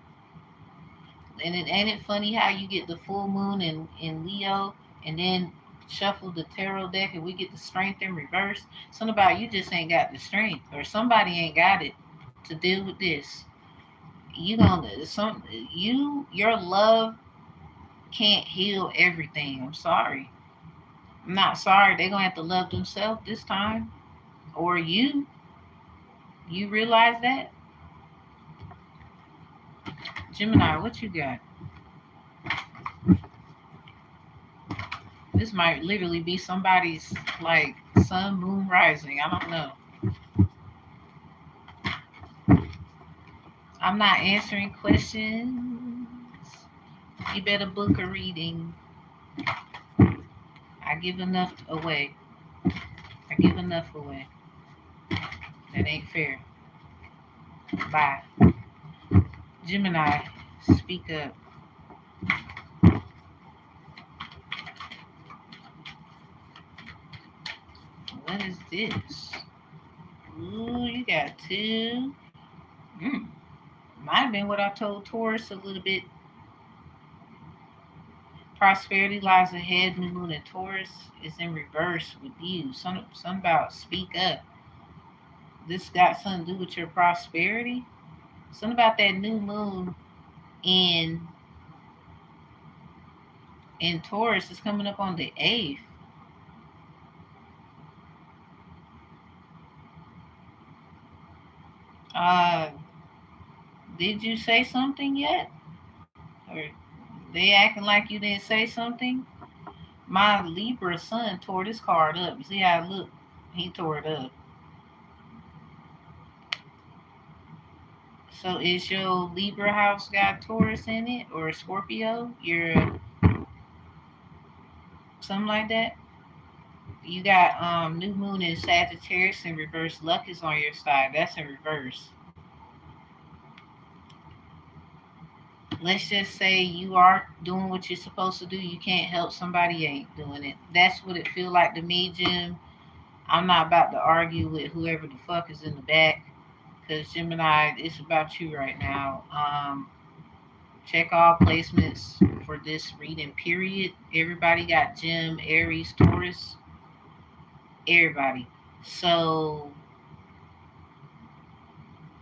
And it ain't it funny how you get the full moon in Leo and then shuffle the tarot deck and we get the strength in reverse. Something about you just ain't got the strength or somebody ain't got it to deal with this. You gonna some your love can't heal everything. I'm sorry. I'm not sorry. They're gonna have to love themselves this time. Or you realize that? Gemini, what you got? This might literally be somebody's like sun, moon, rising. I don't know. I'm not answering questions. You better book a reading. I give enough away. I give enough away. That ain't fair. Bye. Gemini, speak up. What is this? Ooh, you got two. Mm. Might have been what I told Taurus a little bit. Prosperity lies ahead. New moon in Taurus is in reverse with you. Some about speak up. This got something to do with your prosperity. Something about that new moon in in Taurus is coming up on the 8th. Uh, did you say something yet? Or they acting like you didn't say something? My Libra son tore this card up. You see how it looked? He tore it up. So is your Libra house got Taurus in it or Scorpio? You're something like that? You got new moon in Sagittarius in reverse. Luck is on your side. That's in reverse. Let's just say you are doing what you're supposed to do. You can't help somebody ain't doing it. That's what it feel like to me, Jim. I'm not about to argue with whoever the fuck is in the back because Gemini, it's about you right now. Check all placements for this reading period. Everybody got Gem, Aries, Taurus. Everybody. So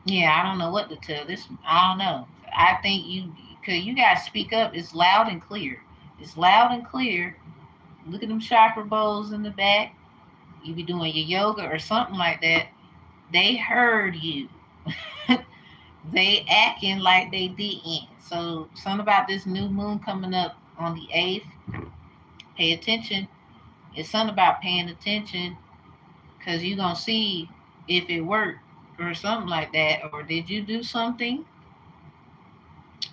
yeah, I don't know what to tell this. I don't know. I think cause you gotta speak up. It's loud and clear. It's loud and clear. Look at them chakra bowls in the back. You be doing your yoga or something like that. They heard you. They acting like they didn't. So something about this new moon coming up on the 8th. Pay attention. It's something about paying attention because you're going to see if it worked or something like that. Or did you do something?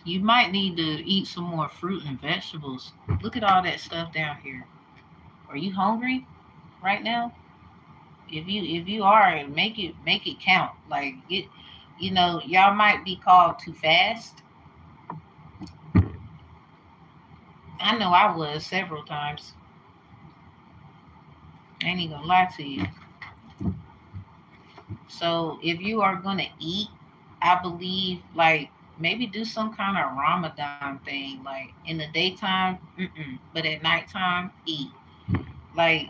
You might need to eat some more fruit and vegetables. Look at all that stuff down here. Are you hungry right now? If you are, make it count. Like it, y'all might be called too fast. I know I was several times. I ain't even gonna lie to you. So if you are gonna eat, I believe like maybe do some kind of Ramadan thing. Like in the daytime, but at nighttime, eat. Like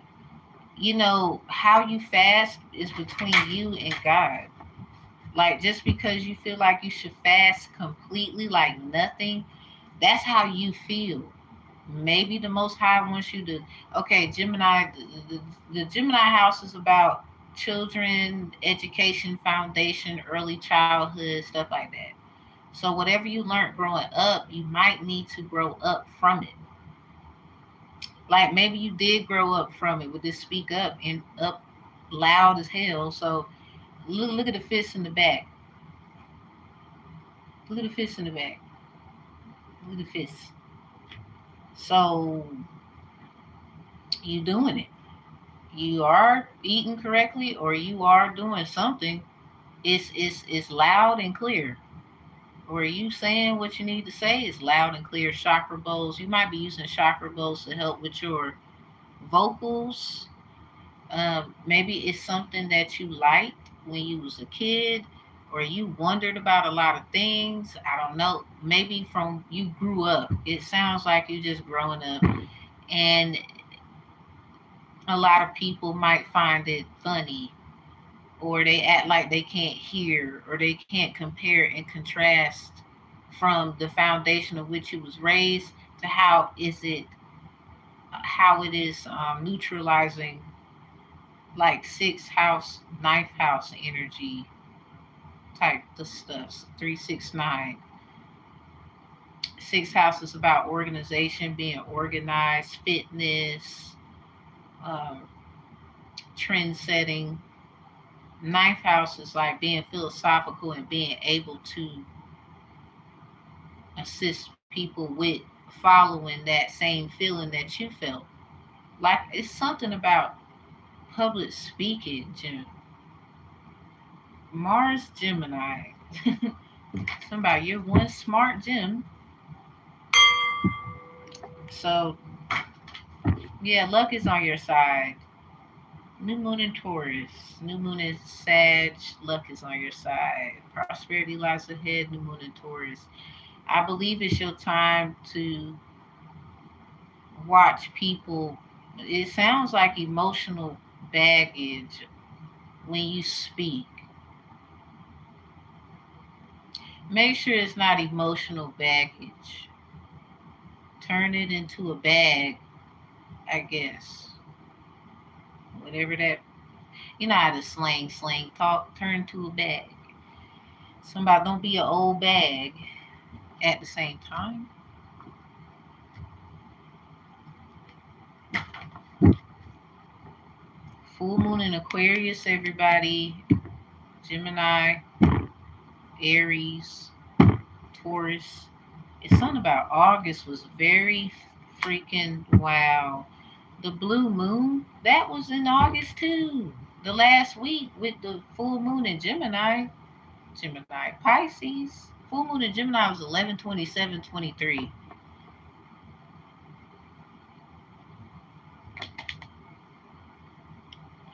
how you fast is between you and God. Like just because you feel like you should fast completely, like nothing, that's how you feel. Maybe the Most High wants you to. Okay, Gemini. The Gemini house is about children, education, foundation, early childhood, stuff like that. So whatever you learned growing up, you might need to grow up from it. Like maybe you did grow up from it with this speak up and up loud as hell. So look at the fists in the back. Look at the fists in the back. Look at the fists. So you doing it. You are eating correctly or you are doing something. It's loud and clear. Or you saying what you need to say is loud and clear. Chakra bowls. You might be using chakra bowls to help with your vocals. Maybe it's something that you liked when you was a kid, or you wondered about a lot of things. I don't know. Maybe from you grew up. It sounds like you just growing up, and a lot of people might find it funny, or they act like they can't hear, or they can't compare and contrast from the foundation of which it was raised to how it is neutralizing like sixth house, ninth house energy type of stuff. 369. Sixth house is about organization, being organized, fitness, um, trend setting. Ninth house is like being philosophical and being able to assist people with following that same feeling that you felt. Like it's something about public speaking, Mars Gemini. Somebody, you're one smart gem. So yeah, luck is on your side. New moon in Taurus. New moon is Sag. Luck is on your side. Prosperity lies ahead. New moon in Taurus. I believe it's your time to watch people. It sounds like emotional baggage when you speak. Make sure it's not emotional baggage. Turn it into a bag, I guess. Whatever that, how to slang talk, turn to a bag. Somebody don't be an old bag at the same time. Full moon in Aquarius, everybody. Gemini, Aries, Taurus. It's something about August was very freaking wow. The blue moon, that was in August too. The last week with the full moon in Gemini. Gemini, Pisces. Full moon in Gemini was 11/27/23.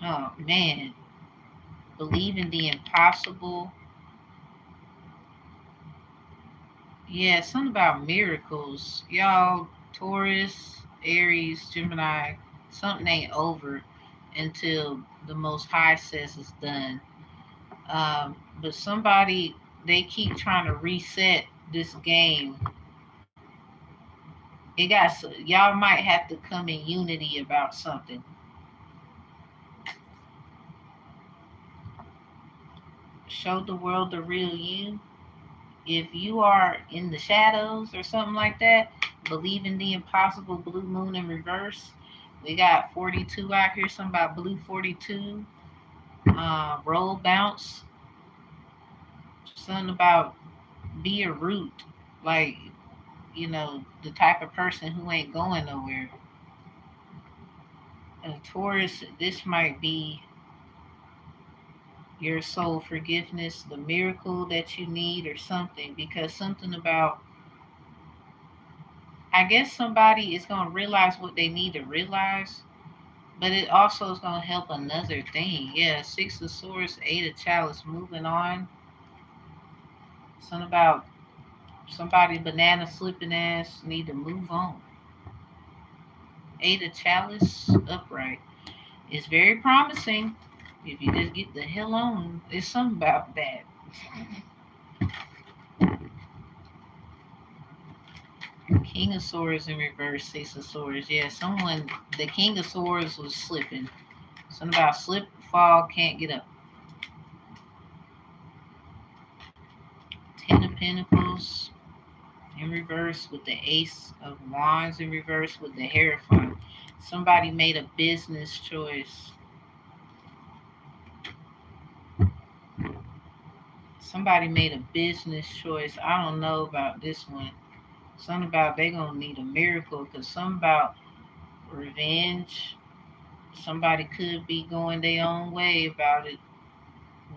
Oh man. Believe in the impossible. Yeah, something about miracles. Y'all, Taurus, Aries, Gemini, something ain't over until the Most High says it's done. But somebody, they keep trying to reset this game. Y'all might have to come in unity about something. Show the world the real you. If you are in the shadows or something like that, believe in the impossible, blue moon in reverse. We got 42 out here, something about blue 42, roll bounce, something about be a root, like, the type of person who ain't going nowhere. A Taurus, this might be your soul forgiveness, the miracle that you need, or something, because something about, I guess somebody is going to realize what they need to realize, but it also is going to help another thing. Yeah, Six of Swords, Eight of Chalice, moving on. Something about somebody banana slipping ass need to move on. Eight of Chalice, upright. It's very promising if you just get the hell on. There's something about that. King of Swords in reverse, Six of Swords. Yeah, the King of Swords was slipping. Something about slip, fall, can't get up. Ten of Pentacles in reverse with the Ace of Wands in reverse with the Hierophant. Somebody made a business choice. Somebody made a business choice. I don't know about this one. Something about they gonna need a miracle, because something about revenge. Somebody could be going their own way about it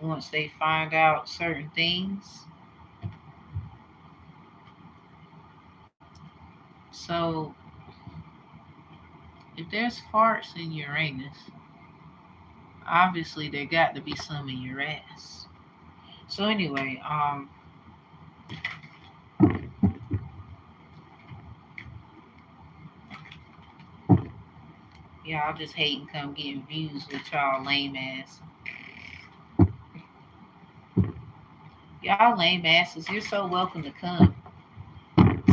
once they find out certain things. So if there's farts in Uranus, obviously there got to be some in your ass. So anyway, y'all just hate and come getting views with y'all lame ass. Y'all lame asses, you're so welcome to come.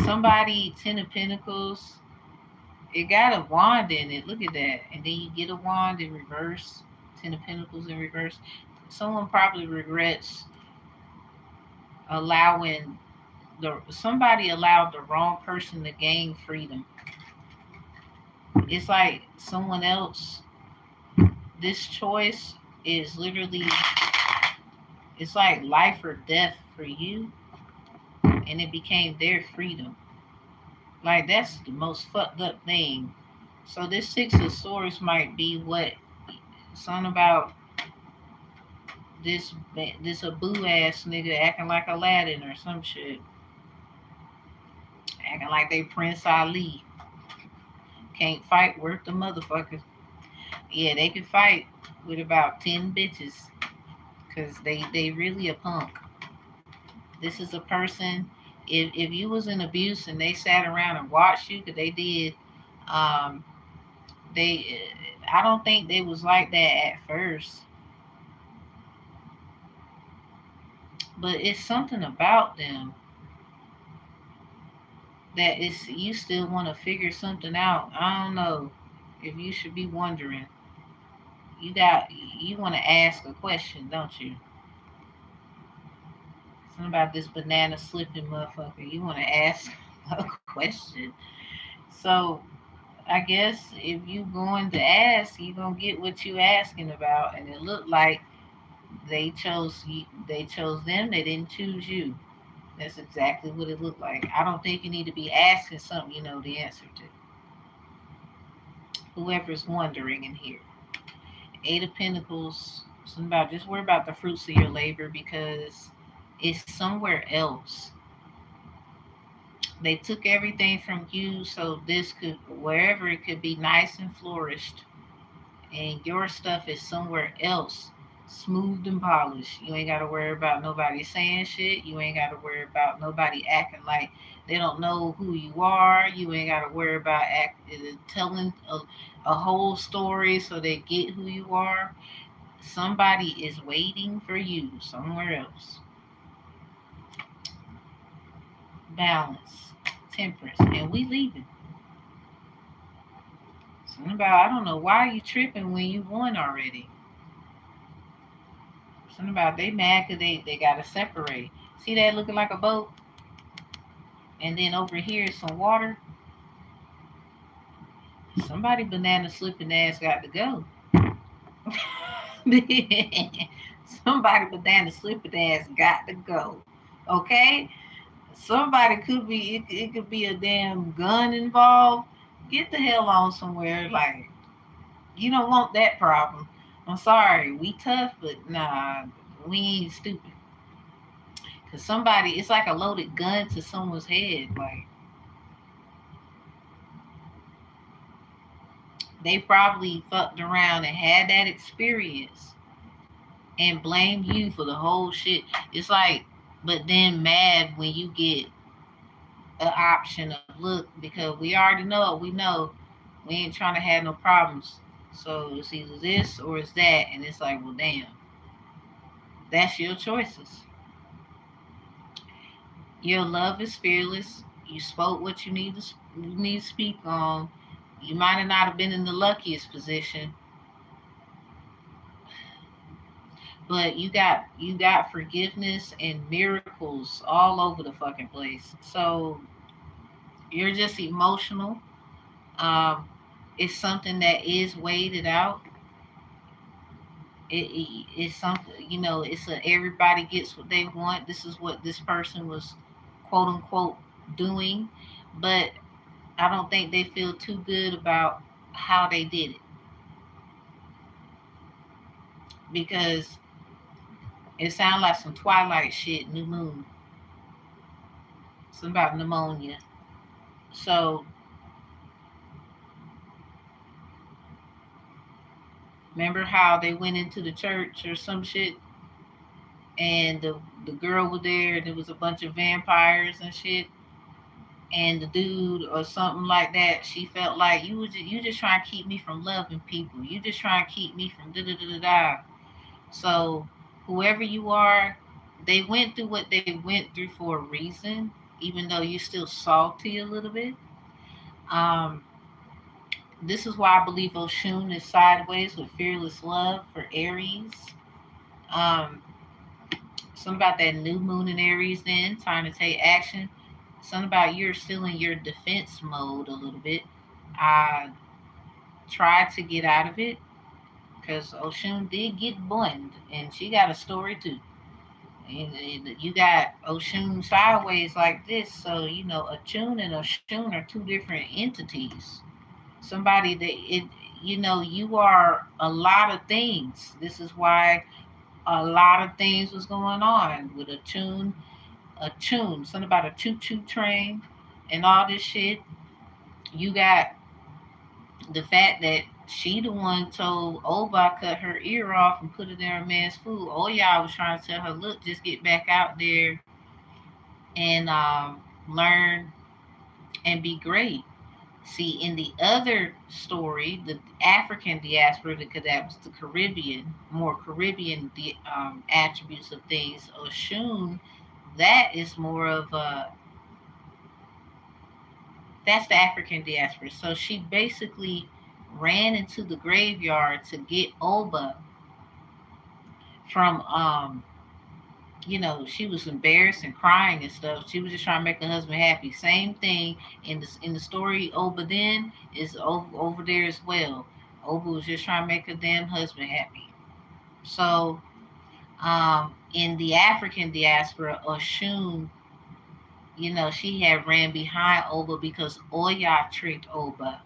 Somebody, Ten of Pentacles, it got a wand in it. Look at that. And then you get a wand in reverse. Ten of Pentacles in reverse. Someone probably regrets allowing somebody allowed the wrong person to gain freedom. It's like someone else, this choice is literally, it's like life or death for you, and it became their freedom. Like, that's the most fucked up thing. So this Six of Swords might be what, something about this a boo ass nigga acting like Aladdin or some shit, acting like they Prince Ali. Can't fight worth the motherfuckers. Yeah, they could fight with about 10 bitches, because they really a punk. This is a person, if you was in abuse and they sat around and watched you, because they did, um, they, I don't think they was like that at first, but it's something about them that is, you still want to figure something out. I don't know if you should be wondering. You want to ask a question, don't you? Something about this banana slipping motherfucker. You want to ask a question. So I guess if you going to ask, you gonna get what you asking about, and it looked like they chose you. They chose them. They didn't choose you. That's exactly what it looked like. I don't think you need to be asking something you know the answer to. Whoever's wondering in here. Eight of Pentacles. Something about, just worry about the fruits of your labor, because it's somewhere else. They took everything from you, so this could, wherever it could be nice and flourished, and your stuff is somewhere else, smoothed and polished. You ain't got to worry about nobody saying shit. You ain't got to worry about nobody acting like they don't know who you are. You ain't got to worry about telling a whole story so they get who you are. Somebody is waiting for you somewhere else. balance, temperance, and we leaving. Something about I don't know why you tripping when you won already. Something about they mad because they gotta separate. See that looking like a boat, and then over here is some water. Somebody banana slipping ass got to go. Somebody banana slipping ass got to go. Okay, somebody could be it could be a damn gun involved. Get the hell on somewhere. Like you don't want that problem. I'm sorry, we tough, but nah, we ain't stupid. Cause somebody, it's like a loaded gun to someone's head. Like they probably fucked around and had that experience and blame you for the whole shit. It's like, but then mad when you get an option of look because we already know it. We know we ain't trying to have no problems. So it's either this or it's that, and it's like, well, damn, that's your choices. Your love is fearless. You spoke what you need to speak on. You might have not have been in the luckiest position, but you got forgiveness and miracles all over the fucking place. So you're just emotional. Um, it's something that is weighted out. It's something It's a everybody gets what they want. This is what this person was, quote unquote, doing, but I don't think they feel too good about how they did it because it sounds like some Twilight shit. New Moon, something about pneumonia. So remember how they went into the church or some shit, and the girl was there, and there was a bunch of vampires and shit, and the dude or something like that. She felt like you just trying to keep me from loving people. You just trying to keep me from da da da da da. So whoever you are, they went through what they went through for a reason, even though you're still salty a little bit. Um, this is why I believe Oshun is sideways with fearless love for Aries. Um, something about that new moon in Aries, then time to take action. Something about you're still in your defense mode a little bit. I tried to get out of it because Oshun did get burned, and she got a story too. And you got Oshun sideways like this, so Achun and Oshun are two different entities. Somebody that you are a lot of things. This is why a lot of things was going on with a tune, something about a choo choo train, and all this shit. You got the fact that she the one told Oba cut her ear off and put it in her man's food. All y'all was trying to tell her, look, just get back out there and learn and be great. See, in the other story, the African diaspora, because that was the Caribbean, more Caribbean attributes of things. Oshun, that is more of a that's the African diaspora. So she basically ran into the graveyard to get Oba from she was embarrassed and crying and stuff. She was just trying to make her husband happy. Same thing in the story. Oba then is over there as well. Oba was just trying to make her damn husband happy. So in the African diaspora, Oshun, she had ran behind Oba because Oya tricked Oba.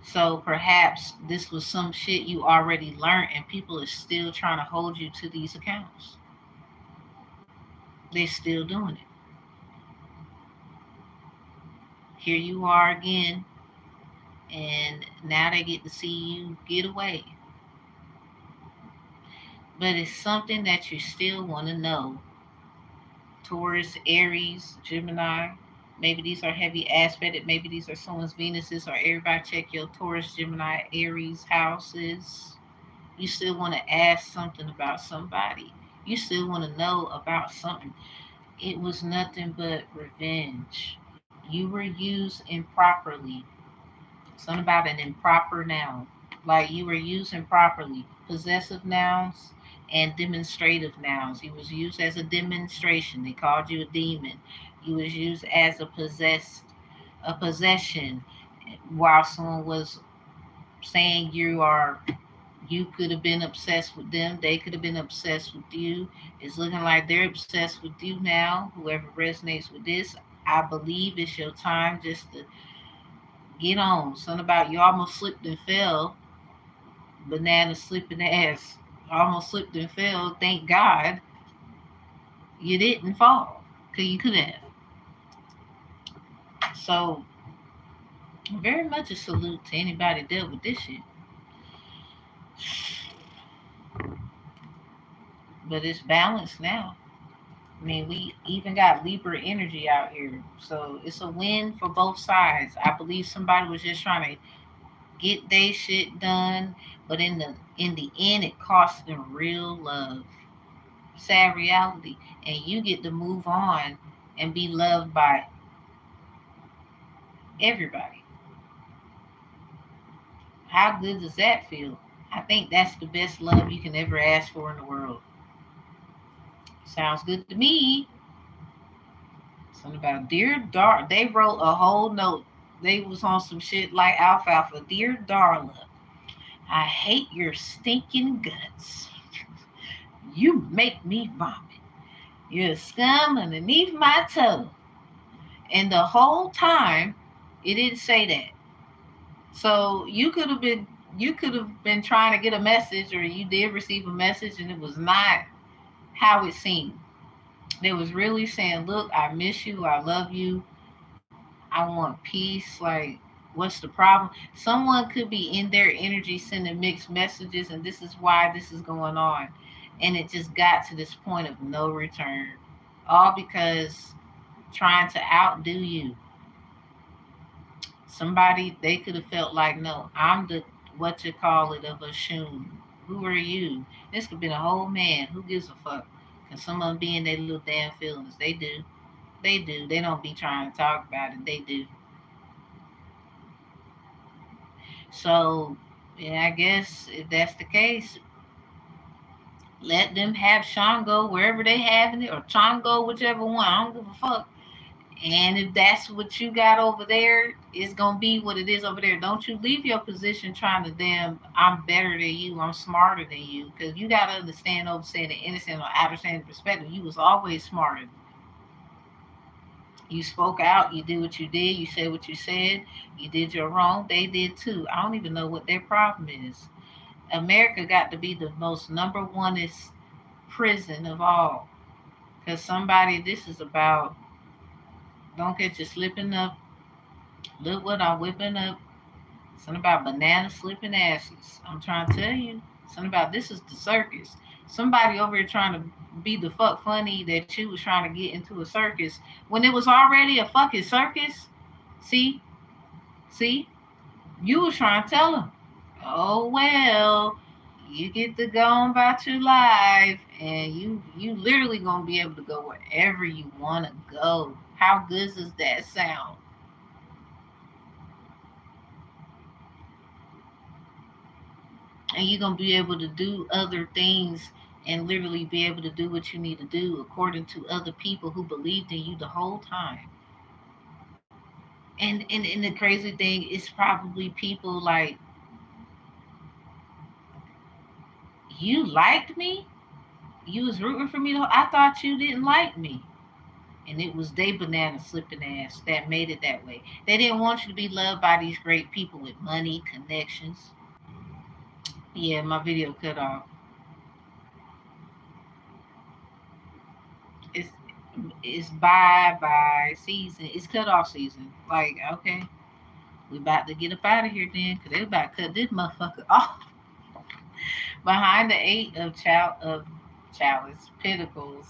So perhaps this was some shit you already learned, and people are still trying to hold you to these accounts. They're still doing it. Here you are again, and now they get to see you get away. But it's something that you still want to know. Taurus, Aries, Gemini. Maybe these are heavy aspected. Maybe these are someone's Venuses, or everybody check your Taurus, Gemini, Aries houses. You still want to ask something about somebody. You still want to know about something. It was nothing but revenge. You were used improperly. Something about an improper noun. Like you were used improperly. Possessive nouns and demonstrative nouns. You was used as a demonstration. They called you a demon. You was used as a possession, while someone was saying you could have been obsessed with them. They could have been obsessed with you. It's looking like they're obsessed with you now. Whoever resonates with this, I believe it's your time just to get on. Something about you almost slipped and fell. Banana slipping ass. Almost slipped and fell. Thank God you didn't fall. Because you could have. So, very much a salute to anybody that dealt with this shit. But it's balanced now. I mean, we even got Libra energy out here. So it's a win for both sides. I believe somebody was just trying to get their shit done, but in the end it cost them real love. Sad reality. And you get to move on and be loved by everybody. How good does that feel? I think that's the best love you can ever ask for in the world. Sounds good to me. Something about dear Dar. They wrote a whole note. They was on some shit like alfalfa. Dear Darla, I hate your stinking guts. You make me vomit. You're a scum underneath my toe. And the whole time, it didn't say that. So you could have been trying to get a message, or you did receive a message, and it was not how it seemed. They was really saying, "Look, I miss you. I love you. I want peace." Like, what's the problem? Someone could be in their energy sending mixed messages, and this is why this is going on. And it just got to this point of no return. All because trying to outdo you. Somebody, they could have felt like, no, I'm the what you call it of a shoon. Who are you? This could be a whole man. Who gives a fuck? Can someone be in their little damn feelings? They do. They do. They don't be trying to talk about it. They do. So, yeah, I guess if that's the case, let them have Shango wherever they having it, or Chongo, whichever one. I don't give a fuck. And if that's what you got over there, it's gonna be what it is over there. Don't you leave your position trying to damn I'm better than you, I'm smarter than you. Cause you gotta understand over saying the innocent or understanding perspective, you was always smarter. You spoke out, you did what you did, you said what you said, you did your wrong, they did too. I don't even know what their problem is. America got to be the most number oneest prison of all. Cause somebody, this is about, don't get you slipping up. Look what I'm whipping up. Something about banana slipping asses. I'm trying to tell you. Something about this is the circus. Somebody over here trying to be the fuck funny that you was trying to get into a circus when it was already a fucking circus. See? See? You was trying to tell them. Oh well, you get to go on about your life, and you literally gonna be able to go wherever you wanna go. How good does that sound? And you're gonna be able to do other things and literally be able to do what you need to do according to other people who believed in you the whole time. And the crazy thing is probably people like, you liked me, you was rooting for me. I thought you didn't like me. And it was they banana slipping ass that made it that way. They didn't want you to be loved by these great people with money, connections. Yeah, my video cut off. It's it's bye season. It's cut off season. Like, okay, we about to get up out of here then, cause they about to cut this motherfucker off. Behind the eight of chalice pentacles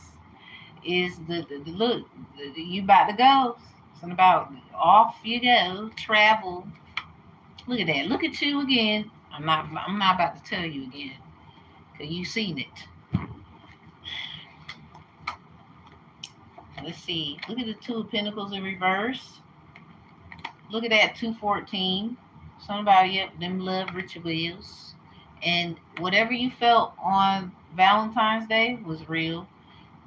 is the look. You about to go. Something about off you go, travel. Look at that. Look at you again. I'm not about to tell you again, cause you seen it. let's see. Look at the Two of Pentacles in reverse. Look at that 214. Somebody up them love rituals. And whatever you felt on Valentine's Day was real.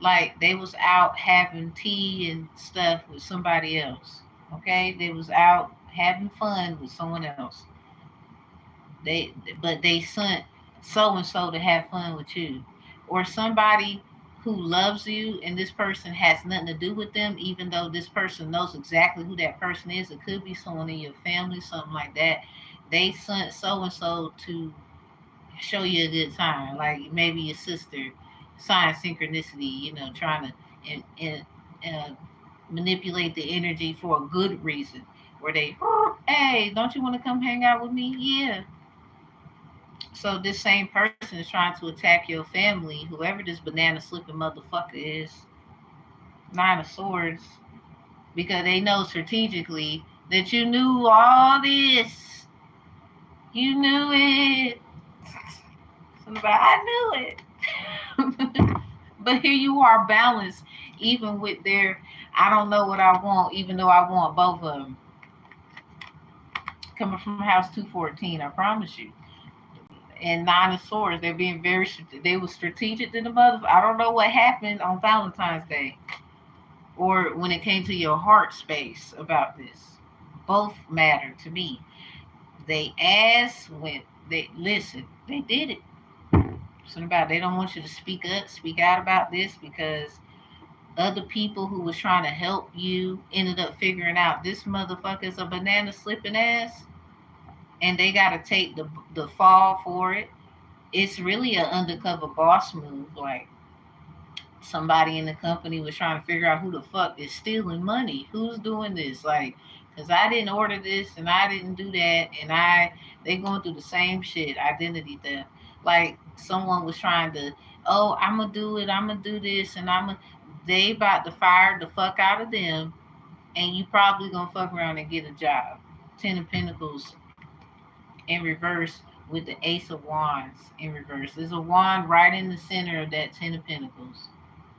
Like they was out having tea and stuff with somebody else. Okay? They was out having fun with someone else. They but they sent so and so to have fun with you. Or somebody who loves you and this person has nothing to do with them, even though this person knows exactly who that person is. It could be someone in your family, something like that. They sent so and so to show you a good time, like maybe your sister, sign synchronicity, trying to and manipulate the energy for a good reason. Where they, hey, don't you want to come hang out with me? Yeah. So this same person is trying to attack your family, whoever this banana slipping motherfucker is, Nine of Swords, because they know strategically that you knew all this. You knew it. Somebody, I knew it. But here you are balanced, even with their, I don't know what I want, even though I want both of them. Coming from House 214, I promise you. And Nine of Swords, they're being they were strategic to the mother. I don't know what happened on Valentine's Day or when it came to your heart space about this. Both matter to me. They asked when they listen, they did it. Something about they don't want you to speak up, speak out about this because other people who was trying to help you ended up figuring out this motherfucker's a banana slipping ass, and they got to take the fall for it. It's really an undercover boss move. Like somebody in the company was trying to figure out who the fuck is stealing money, who's doing this, like, because I didn't order this and I didn't do that, and they going through the same shit, identity theft. Like someone was trying to, oh, I'm gonna do it, I'm gonna do this, and they about to fire the fuck out of them, and you probably gonna fuck around and get a job. Ten of Pentacles in reverse with the Ace of Wands in reverse. There's a wand right in the center of that Ten of Pentacles,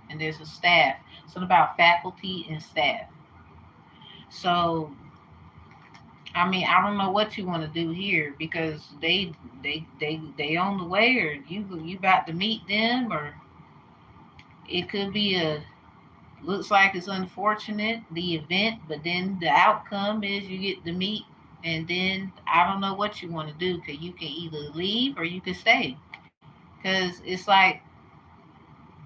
and there's a staff. Something about faculty and staff. So, I mean, I don't know what you want to do here because they on the way, or you about to meet them, or it could be a looks like it's unfortunate the event, but then the outcome is you get to meet, and then I don't know what you want to do because you can either leave or you can stay because it's like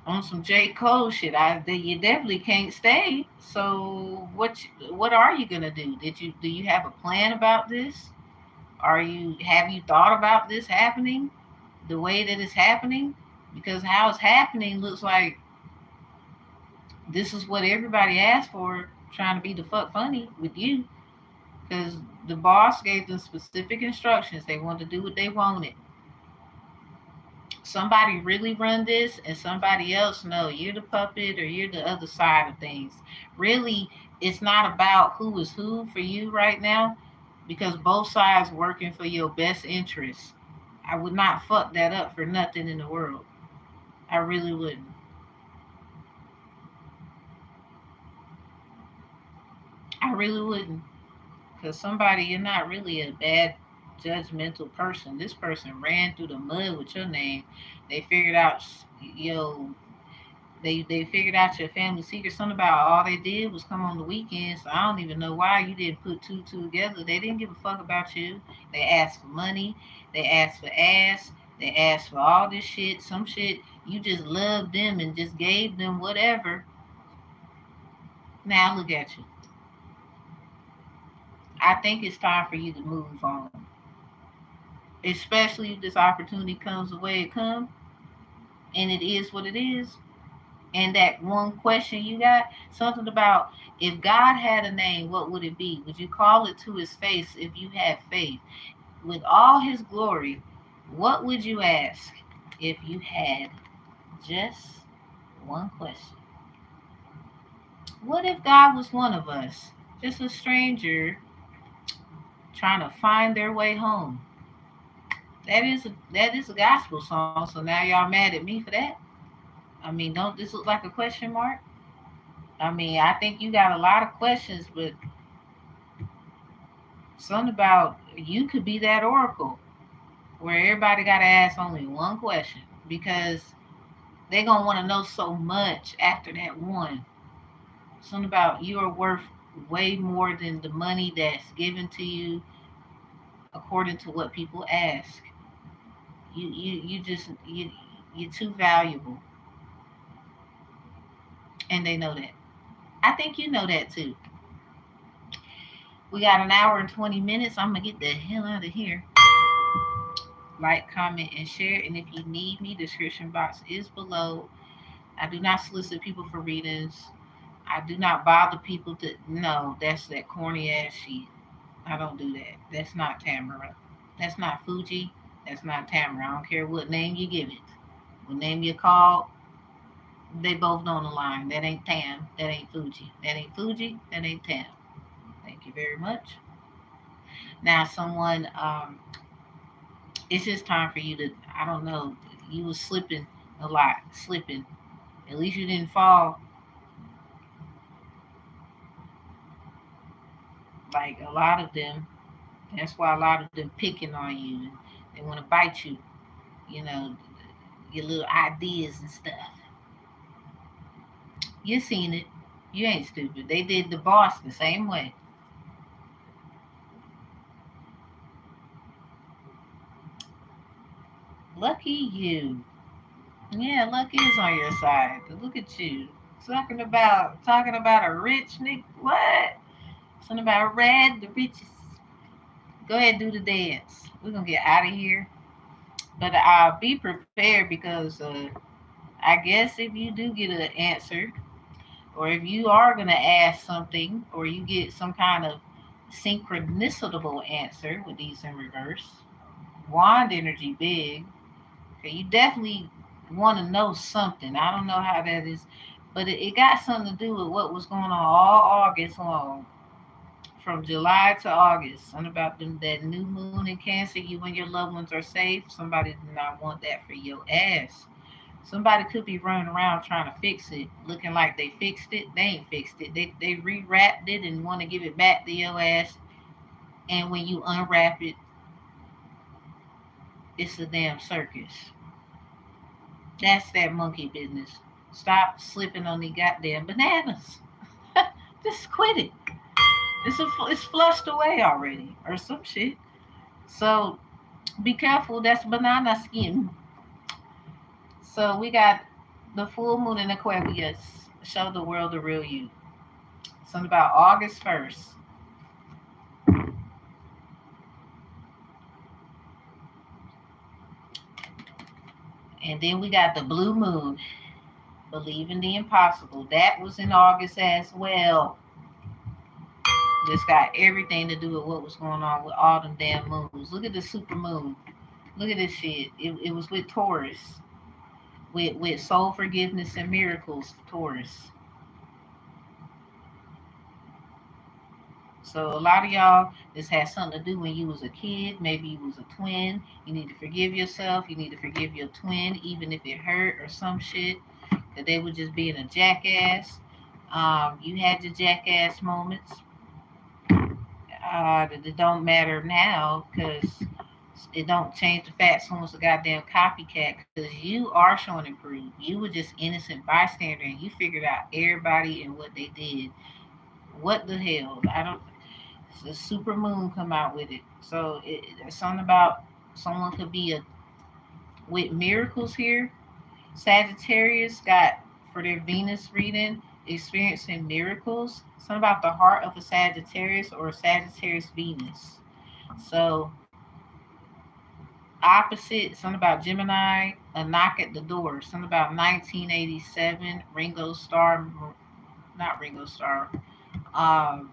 on some J. Cole shit. You definitely can't stay. So what are you gonna do? Do you have a plan about this? Have you thought about this happening the way that it's happening? Because how it's happening looks like this is what everybody asked for, trying to be the fuck funny with you. Because the boss gave them specific instructions. They wanted to do what they wanted. Somebody really run this and somebody else, no, you're the puppet or you're the other side of things. Really, it's not about who is who for you right now because both sides working for your best interest. I would not fuck that up for nothing in the world. I really wouldn't. I really wouldn't. Because somebody, you're not really a bad judgmental person. This person ran through the mud with your name. They figured out, yo, they figured out your family secret. Something about all they did was come on the weekends. So I don't even know why you didn't put two together. They didn't give a fuck about you. They asked for money. They asked for ass. They asked for all this shit. Some shit you just loved them and just gave them whatever. Now look at you. I think it's time for you to move on, especially if this opportunity comes the way it comes, and it is what it is. And that one question you got, something about if God had a name, what would it be? Would you call it to his face if you had faith? With all his glory, what would you ask if you had just one question? What if God was one of us, just a stranger trying to find their way home? That is a gospel song. So now y'all mad at me for that? I mean, don't this look like a question mark? I mean, I think you got a lot of questions, but something about you could be that oracle where everybody got to ask only one question because they're going to want to know so much after that one. Something about you are worth way more than the money that's given to you according to what people ask. You just you're too valuable, and they know that. I think you know that too. We got an hour and 20 minutes. I'm gonna get the hell out of here. Like, comment, and share. And if you need me, the description box is below. I do not solicit people for readings. I do not bother people to. No, that's that corny ass shit. I don't do that. That's not Tamara. That's not Fuji. That's not Tamara. I don't care what name you give it. What name you call, they both on the line. That ain't Tam. That ain't Fuji. That ain't Fuji. That ain't Tam. Thank you very much. Now, someone, it's just time for you to, I don't know, you was slipping a lot, slipping. At least you didn't fall like a lot of them. That's why a lot of them picking on you. They want to bite you, you know, your little ideas and stuff. You seen it. You ain't stupid. They did the boss the same way. Lucky you. Yeah, luck is on your side. Look at you. Talking about a rich nigga. What? Something about red, the richest. Go ahead, do the dance. We're gonna get out of here. But I'll be prepared because I guess if you do get an answer, or if you are gonna ask something, or you get some kind of synchronicitable answer with these in reverse, wand energy big. Okay, you definitely want to know something. I don't know how that is, but it got something to do with what was going on all August long, from July to August. Something about them, that new moon in Cancer. You and your loved ones are safe. Somebody did not want that for your ass. Somebody could be running around trying to fix it, looking like they fixed it. They ain't fixed it. They rewrapped it and want to give it back to your ass. And when you unwrap it, it's a damn circus. That's that monkey business. Stop slipping on the goddamn bananas. Just quit it. It's flushed away already or some shit. So be careful. That's banana skin. So we got the full moon in Aquarius. Show the world the real you. Something about August 1st. And then we got the blue moon. Believe in the impossible. That was in August as well. This got everything to do with what was going on with all them damn moons. Look at the super moon. Look at this shit. It was with Taurus. With soul forgiveness and miracles, Taurus. So a lot of y'all, this has something to do when you was a kid. Maybe you was a twin. You need to forgive yourself. You need to forgive your twin, even if it hurt or some shit. That they were just being a jackass. You had your jackass moments. It don't matter now because it don't change the fact someone's a goddamn copycat because you are showing and prove. You were just innocent bystander and you figured out everybody and what they did. What the hell? I don't. The super moon come out with it. So it's something about someone could be a with miracles here. Sagittarius got for their Venus reading experiencing miracles. Something about the heart of a Sagittarius or a Sagittarius Venus. So opposite, something about Gemini, a knock at the door. Something about 1987, Ringo Starr, not Ringo Starr, um,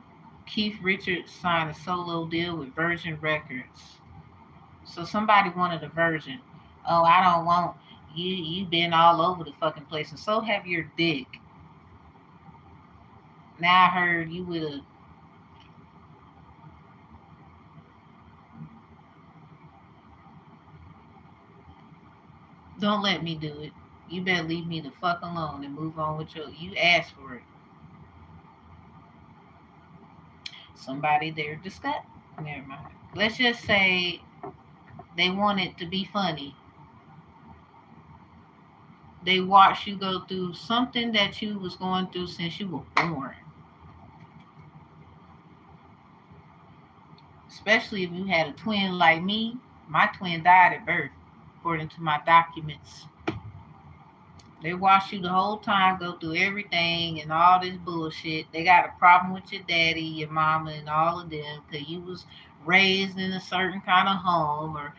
Keith Richards signed a solo deal with Virgin Records. So somebody wanted a virgin. Oh, I don't want you. You've been all over the fucking place, and so have your dick. Now I heard you with a. Don't let me do it. You better leave me the fuck alone and move on with your. You asked for it. somebody they're discussing. Never mind. Let's just say they wanted to be funny. They watched you go through something that you was going through since you were born. Especially if you had a twin like me. My twin died at birth, according to my documents. They watch you the whole time go through everything and all this bullshit. They got a problem with your daddy, your mama, and all of them because you was raised in a certain kind of home, or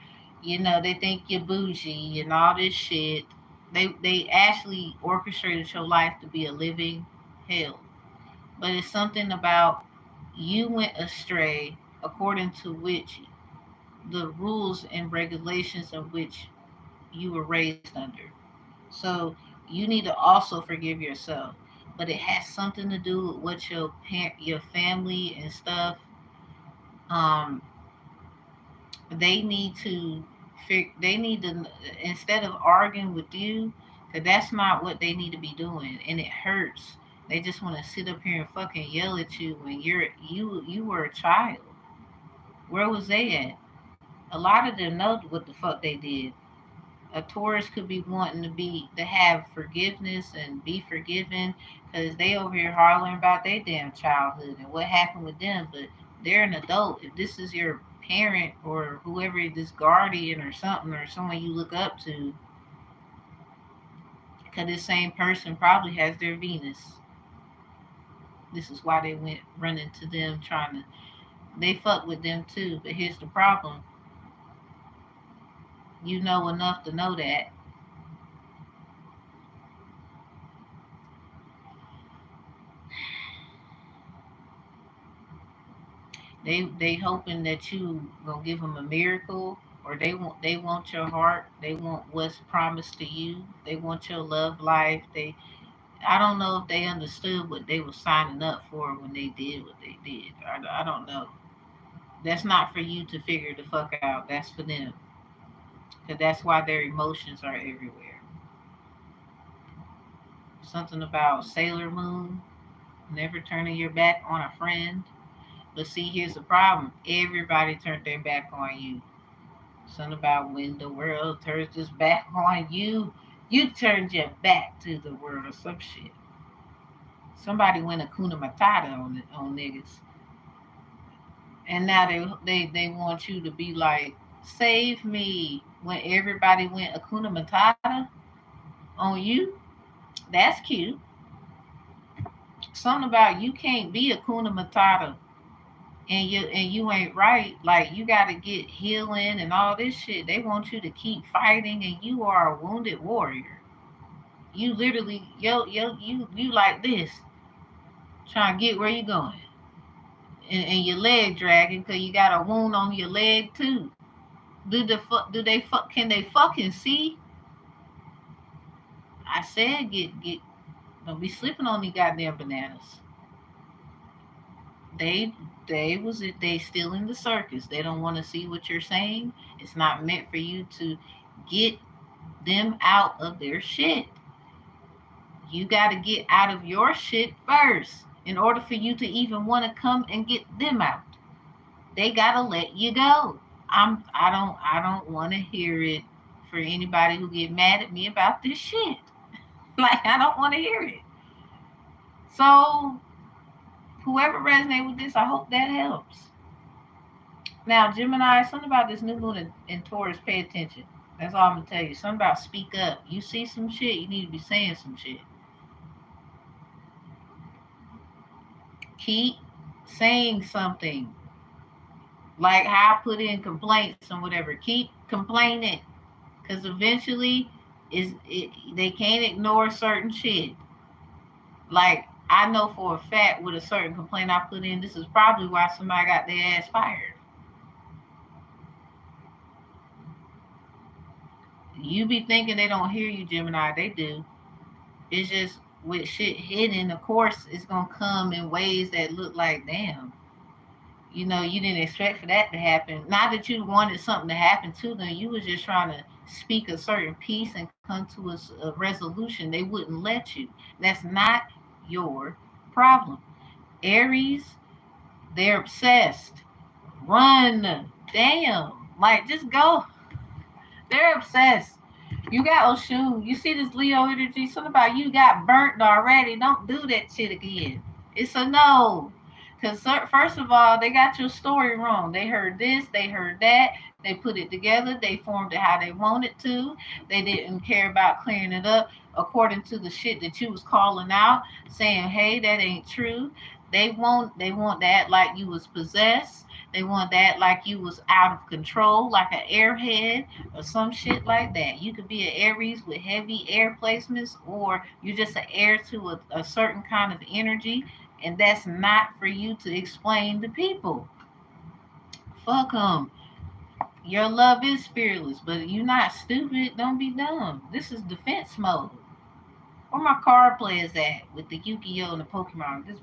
they think you're bougie and all this shit. They actually orchestrated your life to be a living hell. But it's something about you went astray according to which the rules and regulations of which you were raised under. So you need to also forgive yourself. But it has something to do with what your family and stuff. Um, they need to they need to, instead of arguing with you, because that's not what they need to be doing, and it hurts. They just want to sit up here and fucking yell at you when you were a child. Where was they at? A lot of them know what the fuck they did. A Taurus could be wanting to have forgiveness and be forgiven because they over here hollering about their damn childhood and what happened with them, but they're an adult. If this is your parent or whoever, this guardian or something, or someone you look up to, because this same person probably has their Venus. This is why they went running to them, trying to, they fuck with them too. But here's the problem: you know enough to know that they hoping that you gonna give them a miracle, or they want your heart. They want what's promised to you. They want your love life. I don't know if they understood what they were signing up for when they did what they did. I don't know. That's not for you to figure the fuck out. That's for them, because that's why their emotions are everywhere. Something about Sailor Moon, never turning your back on a friend. But see, here's the problem: everybody turned their back on you. Something about when the world turns its back on you, you turned your back to the world, or some shit. Somebody went Akuna Matata on niggas, and now they want you to be like, save me, when everybody went Akuna Matata on you. That's cute. Something about you can't be Akuna Matata and you ain't right. Like, you got to get healing and all this shit. They want you to keep fighting, and you are a wounded warrior. You literally, you like this, trying to get where you going, and your leg dragging because you got a wound on your leg too. Can they fucking see? I said get don't be slipping on these goddamn bananas. They they still in the circus. They don't want to see what you're saying. It's not meant for you to get them out of their shit. You got to get out of your shit first in order for you to even want to come and get them out. They got to let you go. I don't want to hear it for anybody who get mad at me about this shit. Like, I don't want to hear it. So whoever resonates with this, I hope that helps. Now, Gemini, something about this new moon in Taurus, pay attention. That's all I'm gonna tell you. Something about speak up. You see some shit, you need to be saying some shit. Keep saying something. Like how I put in complaints and whatever. Keep complaining. Cause eventually they can't ignore certain shit. Like, I know for a fact with a certain complaint I put in, this is probably why somebody got their ass fired. You be thinking they don't hear you, Gemini. They do. It's just with shit hidden, of course, it's gonna come in ways that look like, damn, you didn't expect for that to happen. Not that you wanted something to happen to them. You was just trying to speak a certain piece and come to a resolution. They wouldn't let you. That's not your problem. Aries, They're obsessed. Run. Damn. Like, just go. They're obsessed. You got Oshun. You see this Leo energy? Something about you got burnt already. Don't do that shit again. It's a no. Because, first of all, they got your story wrong. They heard this, they heard that. They put it together. They formed it how they wanted to. They didn't care about clearing it up according to the shit that you was calling out, saying, hey, that ain't true. They want that like you was possessed. They want that like you was out of control, like an airhead or some shit like that. You could be an Aries with heavy air placements, or you're just an heir to a certain kind of energy, and that's not for you to explain to people. Fuck them. Your love is fearless, but you're not stupid. Don't be dumb. This is defense mode. Where my card players at with the Yu-Gi-Oh and the Pokemon? This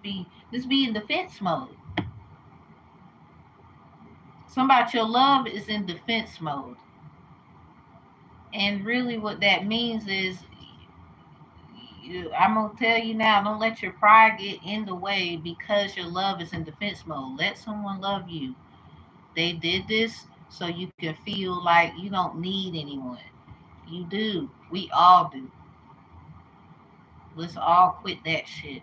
be in defense mode. Some about your love is in defense mode. And really what that means is I'm gonna tell you now, don't let your pride get in the way because your love is in defense mode. Let someone love you. They did this so you can feel like you don't need anyone. You do. We all do. Let's all quit that shit.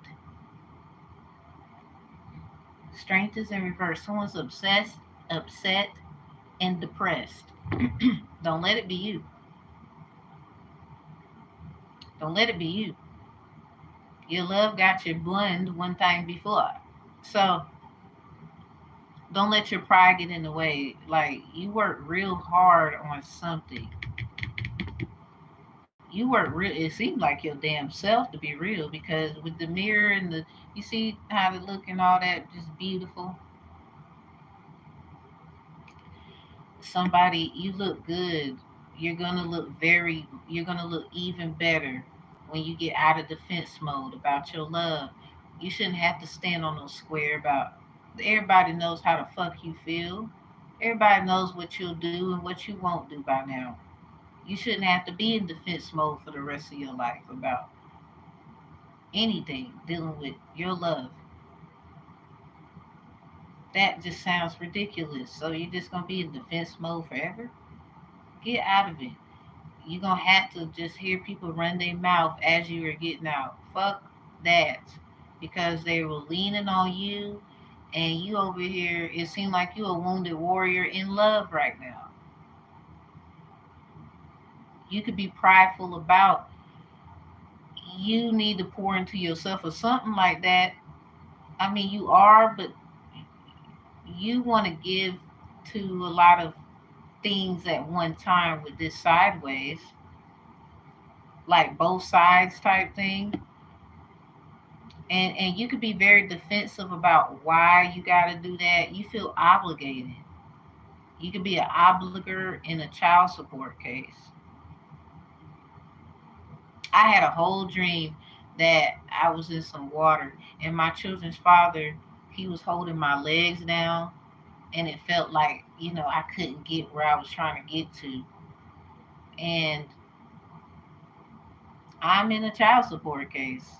Strength is in reverse. Someone's obsessed, upset, and depressed. Don't let it be you. Don't let it be you. Your love got you blind one time before. So don't let your pride get in the way. Like, you work real hard on something. You work real. It seems like your damn self, to be real, because with the mirror and the, you see how they look and all that, just beautiful. Somebody, you look good. You're gonna look even better when you get out of defense mode about your love. You shouldn't have to stand on no square about, everybody knows how the fuck you feel. Everybody knows what you'll do and what you won't do by now. You shouldn't have to be in defense mode for the rest of your life about anything dealing with your love. That just sounds ridiculous. So you're just gonna be in defense mode forever? Get out of it. You're gonna have to just hear people run their mouth as you are getting out. Fuck that. Because they were leaning on you, and you over here, it seemed like you a wounded warrior in love right now. You could be prideful about, you need to pour into yourself or something like that. I mean, you are, but you want to give to a lot of things at one time with this sideways, like both sides type thing. And you could be very defensive about why you got to do that. You feel obligated. You could be an obligator in a child support case. I had a whole dream that I was in some water, and my children's father, he was holding my legs down, and it felt like, I couldn't get where I was trying to get to. And I'm in a child support case.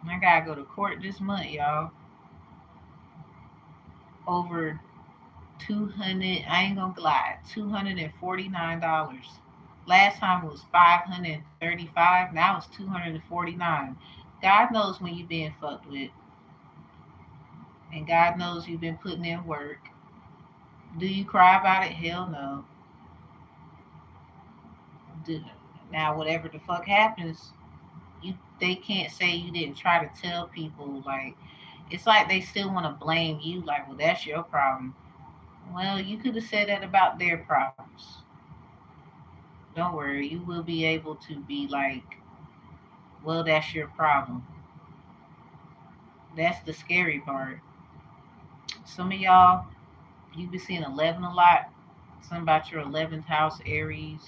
I gotta go to court this month, y'all, over 200, I ain't gonna lie, $249. Last time it was 535, now it's 249. God knows when you're being fucked with, and God knows you've been putting in work. Do you cry about it? Hell no. Do, now whatever the fuck happens, they can't say you didn't try to tell people. Like, it's like they still want to blame you, like, well, that's your problem. Well, you could have said that about their problems. Don't worry, you will be able to be like, well, that's your problem. That's the scary part. Some of y'all, you be seeing 11 a lot. Something about your 11th house, Aries.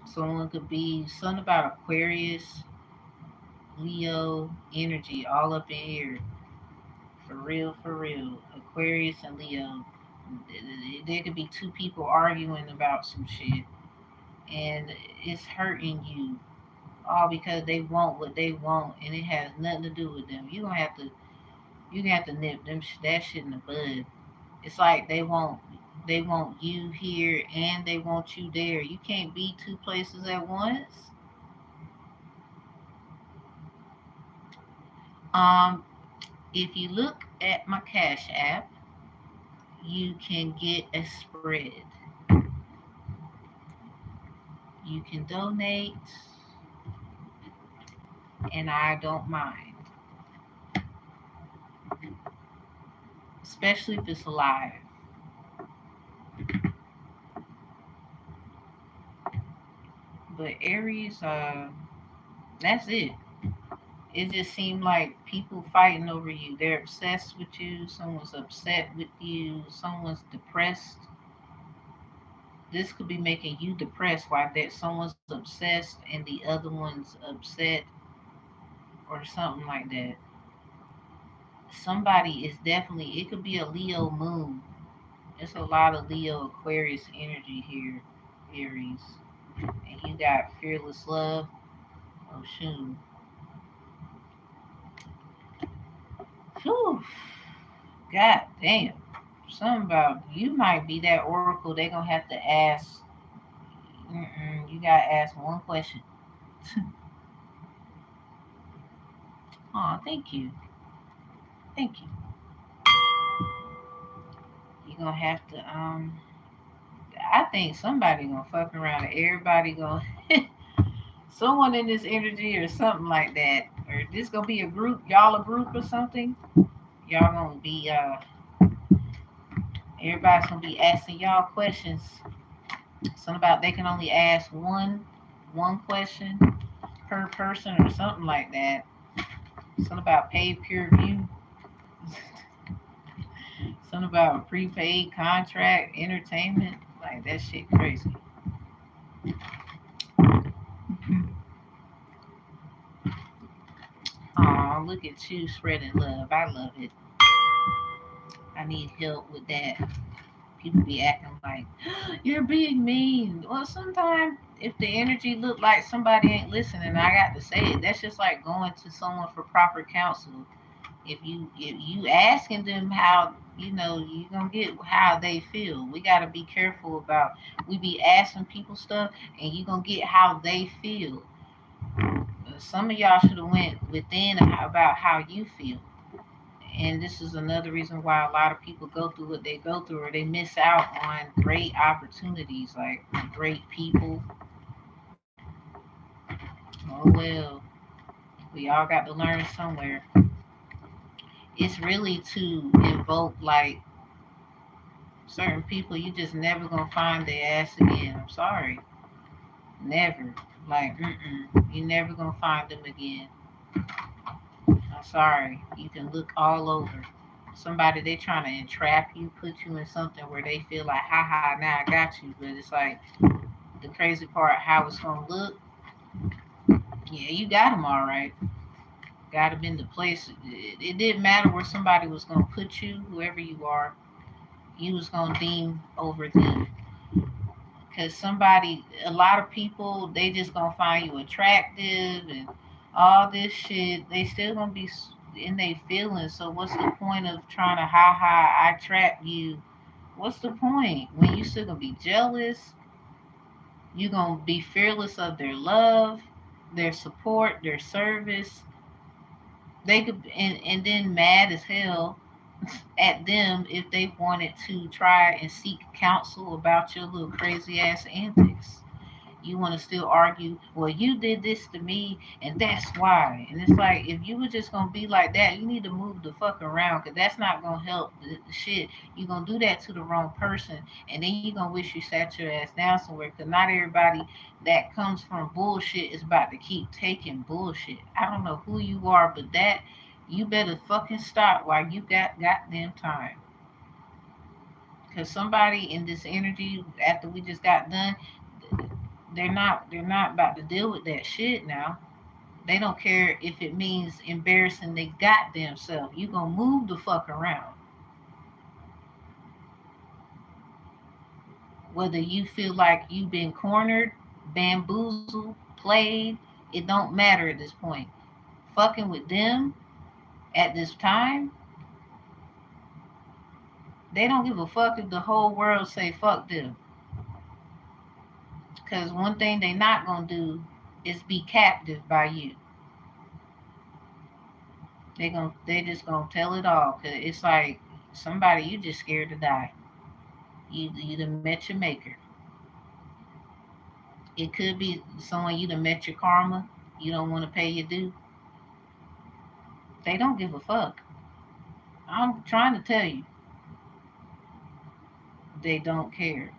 Someone could be something about Aquarius, Leo energy, all up in here. For real, for real. Aquarius and Leo. There could be two people arguing about some shit, and it's hurting you, all because they want what they want, and it has nothing to do with them. You don't have to. You got to nip that shit in the bud. It's like they want you here and they want you there. You can't be two places at once. Um, if you look at my Cash App, you can get a spread. You can donate, and I don't mind, especially if it's live. But Aries, that's it. It just seemed like people fighting over you. They're obsessed with you. Someone's upset with you. Someone's depressed. This could be making you depressed while that someone's obsessed and the other one's upset or something like that. Somebody is definitely, it could be a Leo moon. It's a lot of Leo Aquarius energy here, Aries. And you got fearless love. Oh, shoot. Whew. God damn. Something about you might be that oracle. They gonna have to ask. You gotta ask one question. Oh, thank you, thank you. You gonna have to. I think somebody gonna fuck around. And everybody gonna. Someone in this energy or something like that. Or this gonna be a group. Y'all a group or something. Y'all gonna be. Everybody's gonna be asking y'all questions. Something about they can only ask one question per person or something like that. Something about paid peer view. Something about prepaid contract, entertainment. Like that shit crazy. Aw, look at you spreading love. I love it. I need help with that. People be acting like you're being mean. Well, sometimes if the energy look like somebody ain't listening, I got to say it. That's just like going to someone for proper counsel. If you asking them how you gonna get how they feel. We gotta be careful about we be asking people stuff and you gonna get how they feel. Some of y'all should have went within about how you feel. And this is another reason why a lot of people go through what they go through or they miss out on great opportunities like great people. Oh well, we all got to learn somewhere. It's really to invoke like certain people you just never gonna find their ass again. I'm sorry. Never. Like, you never gonna find them again. I'm sorry. You can look all over. Somebody they trying to entrap you, put you in something where they feel like, haha, now I got you. But it's like the crazy part, how it's gonna look. Yeah, you got them all right. Got them in the place. It didn't matter where somebody was gonna put you, whoever you are. You was gonna deem over them. Because somebody, a lot of people, they just gonna find you attractive and all this shit. They still gonna be in their feelings. So what's the point of trying to I trap you? What's the point when you still gonna be jealous? You gonna be fearless of their love, their support, their service. They could and then mad as hell at them if they wanted to try and seek counsel about your little crazy ass antics. You want to still argue, well, you did this to me, and that's why. And it's like, if you were just going to be like that, you need to move the fuck around because that's not going to help the shit. You're going to do that to the wrong person, and then you're going to wish you sat your ass down somewhere because not everybody that comes from bullshit is about to keep taking bullshit. I don't know who you are, but that, you better fucking stop while you got goddamn time. Because somebody in this energy, after we just got done, they're not about to deal with that shit now. They don't care if it means embarrassing they goddamn self. You gonna move the fuck around. Whether you feel like you've been cornered, bamboozled, played, it don't matter at this point. Fucking with them at this time, They don't give a fuck if the whole world say fuck them. Because one thing they not gonna do is be captive by you. They just gonna tell it all. Cause it's like somebody you just scared to die. You done met your maker. It could be someone you done met your karma. You don't want to pay your due. They don't give a fuck. I'm trying to tell you, they don't care.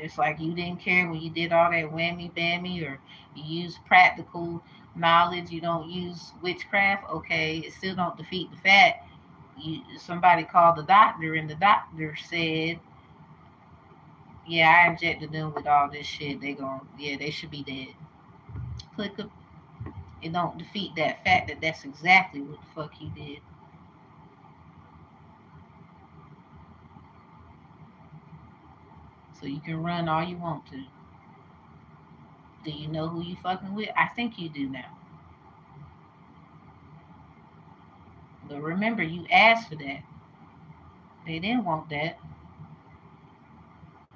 Just like you didn't care when you did all that whammy bammy, or you use practical knowledge. You don't use witchcraft. Okay, it still don't defeat the fact. Somebody called the doctor, and the doctor said, "Yeah, I injected them with all this shit. They should be dead." Click up. It don't defeat that fact that that's exactly what the fuck you did. So you can run all you want to. Do you know who you fucking with? I think you do now. But remember, you asked for that. They didn't want that.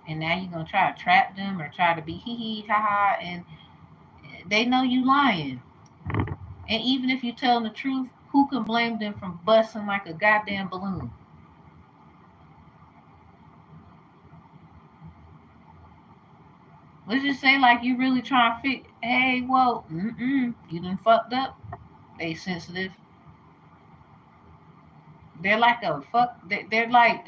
And now you're gonna try to trap them or try to be hee hee ha ha, and they know you lying. And even if you tell them the truth, who can blame them from busting like a goddamn balloon? Let's just say like you really trying to fix. Hey, well, you done fucked up. They sensitive. They're like a fuck. They're like.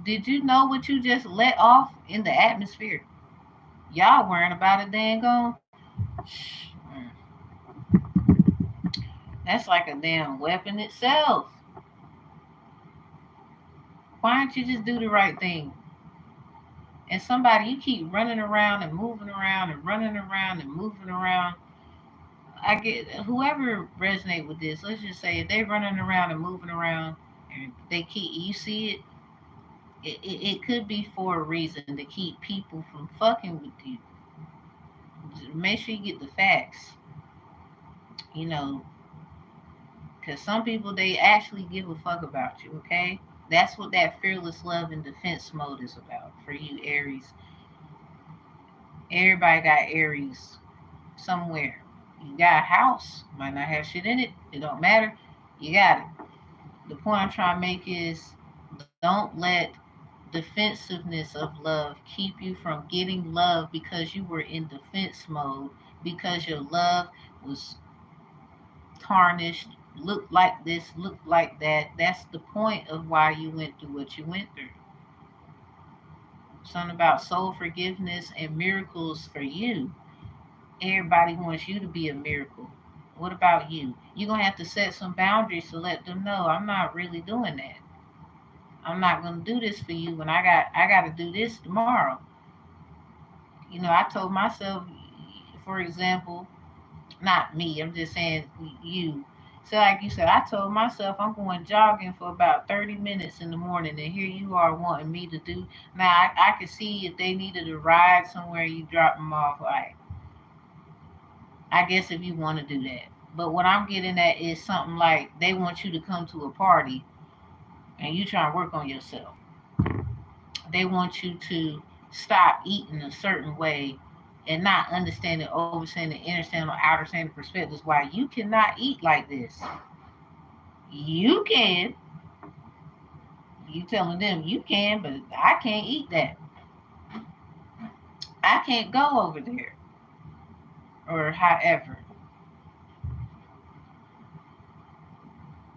Did you know what you just let off in the atmosphere? Y'all worrying about it, dang gone. That's like a damn weapon itself. Why don't you just do the right thing? And somebody, you keep running around and moving around and running around and moving around. I get whoever resonate with this. Let's just say if they running around and moving around, and they keep you see it. It could be for a reason to keep people from fucking with you. Make sure you get the facts. You know, because some people they actually give a fuck about you. Okay, that's what that fearless love and defense mode is about for you, Aries. Everybody got Aries somewhere. You got a house, might not have shit in it. It don't matter. You got it. The point I'm trying to make is don't let defensiveness of love keep you from getting love because you were in defense mode, because your love was tarnished, looked like this, looked like that. That's the point of why you went through what you went through. Something about soul forgiveness and miracles for you. Everybody wants you to be a miracle. What about you? You're gonna have to set some boundaries to let them know I'm not really doing that. I'm not gonna do this for you when I gotta do this tomorrow. I told myself, for example, not me, I'm just saying you. So like you said, I told myself I'm going jogging for about 30 minutes in the morning, and here you are wanting me to do. Now I could see if they needed a ride somewhere, you drop them off. Like, I guess if you want to do that. But what I'm getting at is something like they want you to come to a party and you try to work on yourself. They want you to stop eating a certain way and not understanding, overstanding, understanding, or outer standing perspectives why you cannot eat like this. You can. You telling them you can, but I can't eat that. I can't go over there. Or however.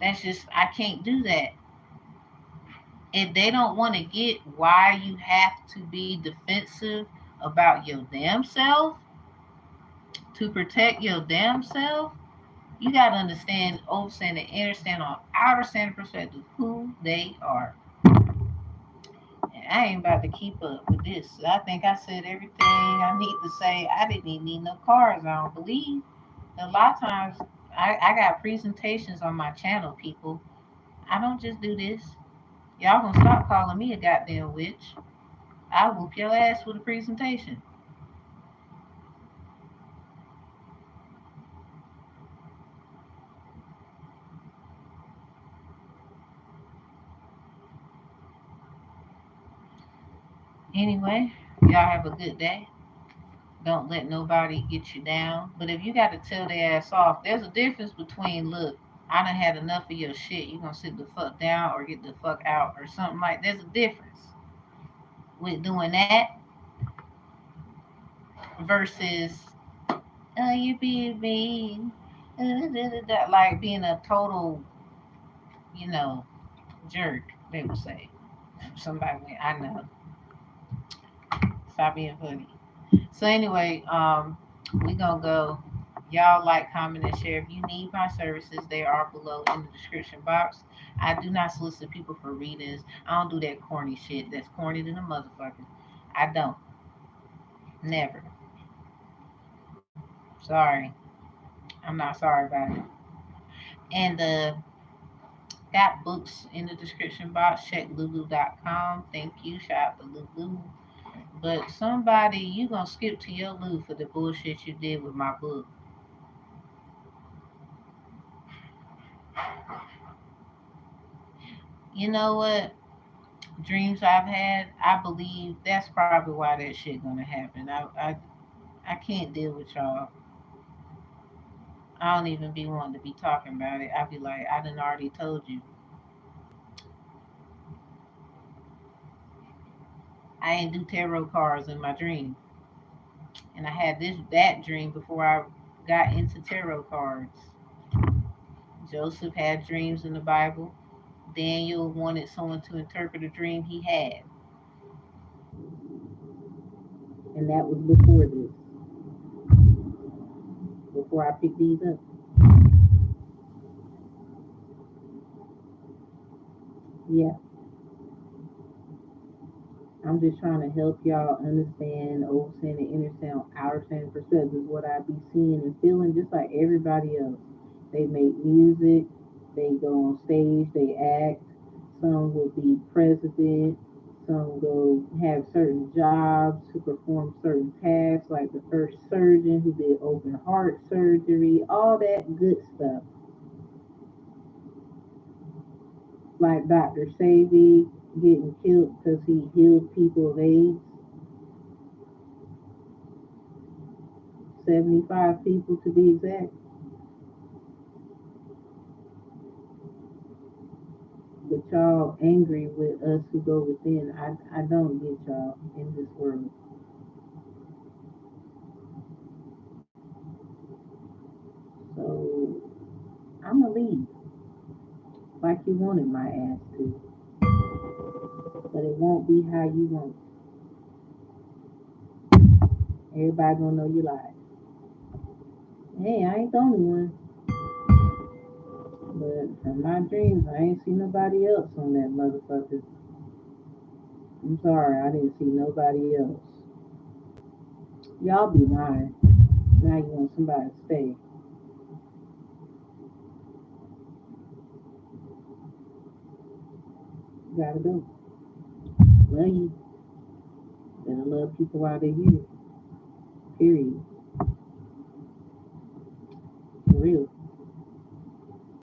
That's just I can't do that. And they don't want to get why you have to be defensive about your damn self to protect your damn self. You got to understand, overstand, and understand on outer standard perspective who they are. And I ain't about to keep up with this. I think I said everything I need to say. I didn't even need no cards, I don't believe. A lot of times, I got presentations on my channel, people. I don't just do this. Y'all gonna stop calling me a goddamn witch. I'll whoop your ass with a presentation. Anyway, y'all have a good day. Don't let nobody get you down. But if you got to tell their ass off, there's a difference between, look, I done had enough of your shit. You gonna sit the fuck down or get the fuck out or something like. There's a difference with doing that versus you being mean, like being a total, you know, jerk. They would say. Somebody went, I know. Stop being funny. So anyway, we gonna go. Y'all like, comment, and share. If you need my services, they are below in the description box. I do not solicit people for readings. I don't do that corny shit. That's corny than a motherfucker. I don't. Never. Sorry. I'm not sorry about it. And got books in the description box. Check lulu.com. Thank you. Shout out to Lulu. But somebody, you gonna skip to your Lou for the bullshit you did with my book. You know what? Dreams I've had, I believe that's probably why that shit gonna happen. I can't deal with y'all. I don't even be wanting to be talking about it. I be like, I done already told you. I ain't do tarot cards in my dream. And I had that dream before I got into tarot cards. Joseph had dreams in the Bible. Daniel wanted someone to interpret a dream he had. And that was before this. Before I picked these up. Yeah. I'm just trying to help y'all understand old sin and inner sound, outer sound perspectives, what I be seeing and feeling just like everybody else. They make music, they go on stage, they act, some will be president, some go have certain jobs to perform certain tasks, like the first surgeon who did open heart surgery, all that good stuff. Like Dr. Savy getting killed because he healed people of AIDS. 75 people to be exact. But y'all angry with us who go within. I don't get y'all in this world. So I'ma leave like you wanted my ass to. But it won't be how you want. Everybody gonna know you lied. Hey, I ain't the only one. But from my dreams, I ain't see nobody else on that motherfucker. I'm sorry, I didn't see nobody else. Y'all be lying. Now you want somebody to stay. You gotta go. Love you. And I love people while they're here. Period. For real.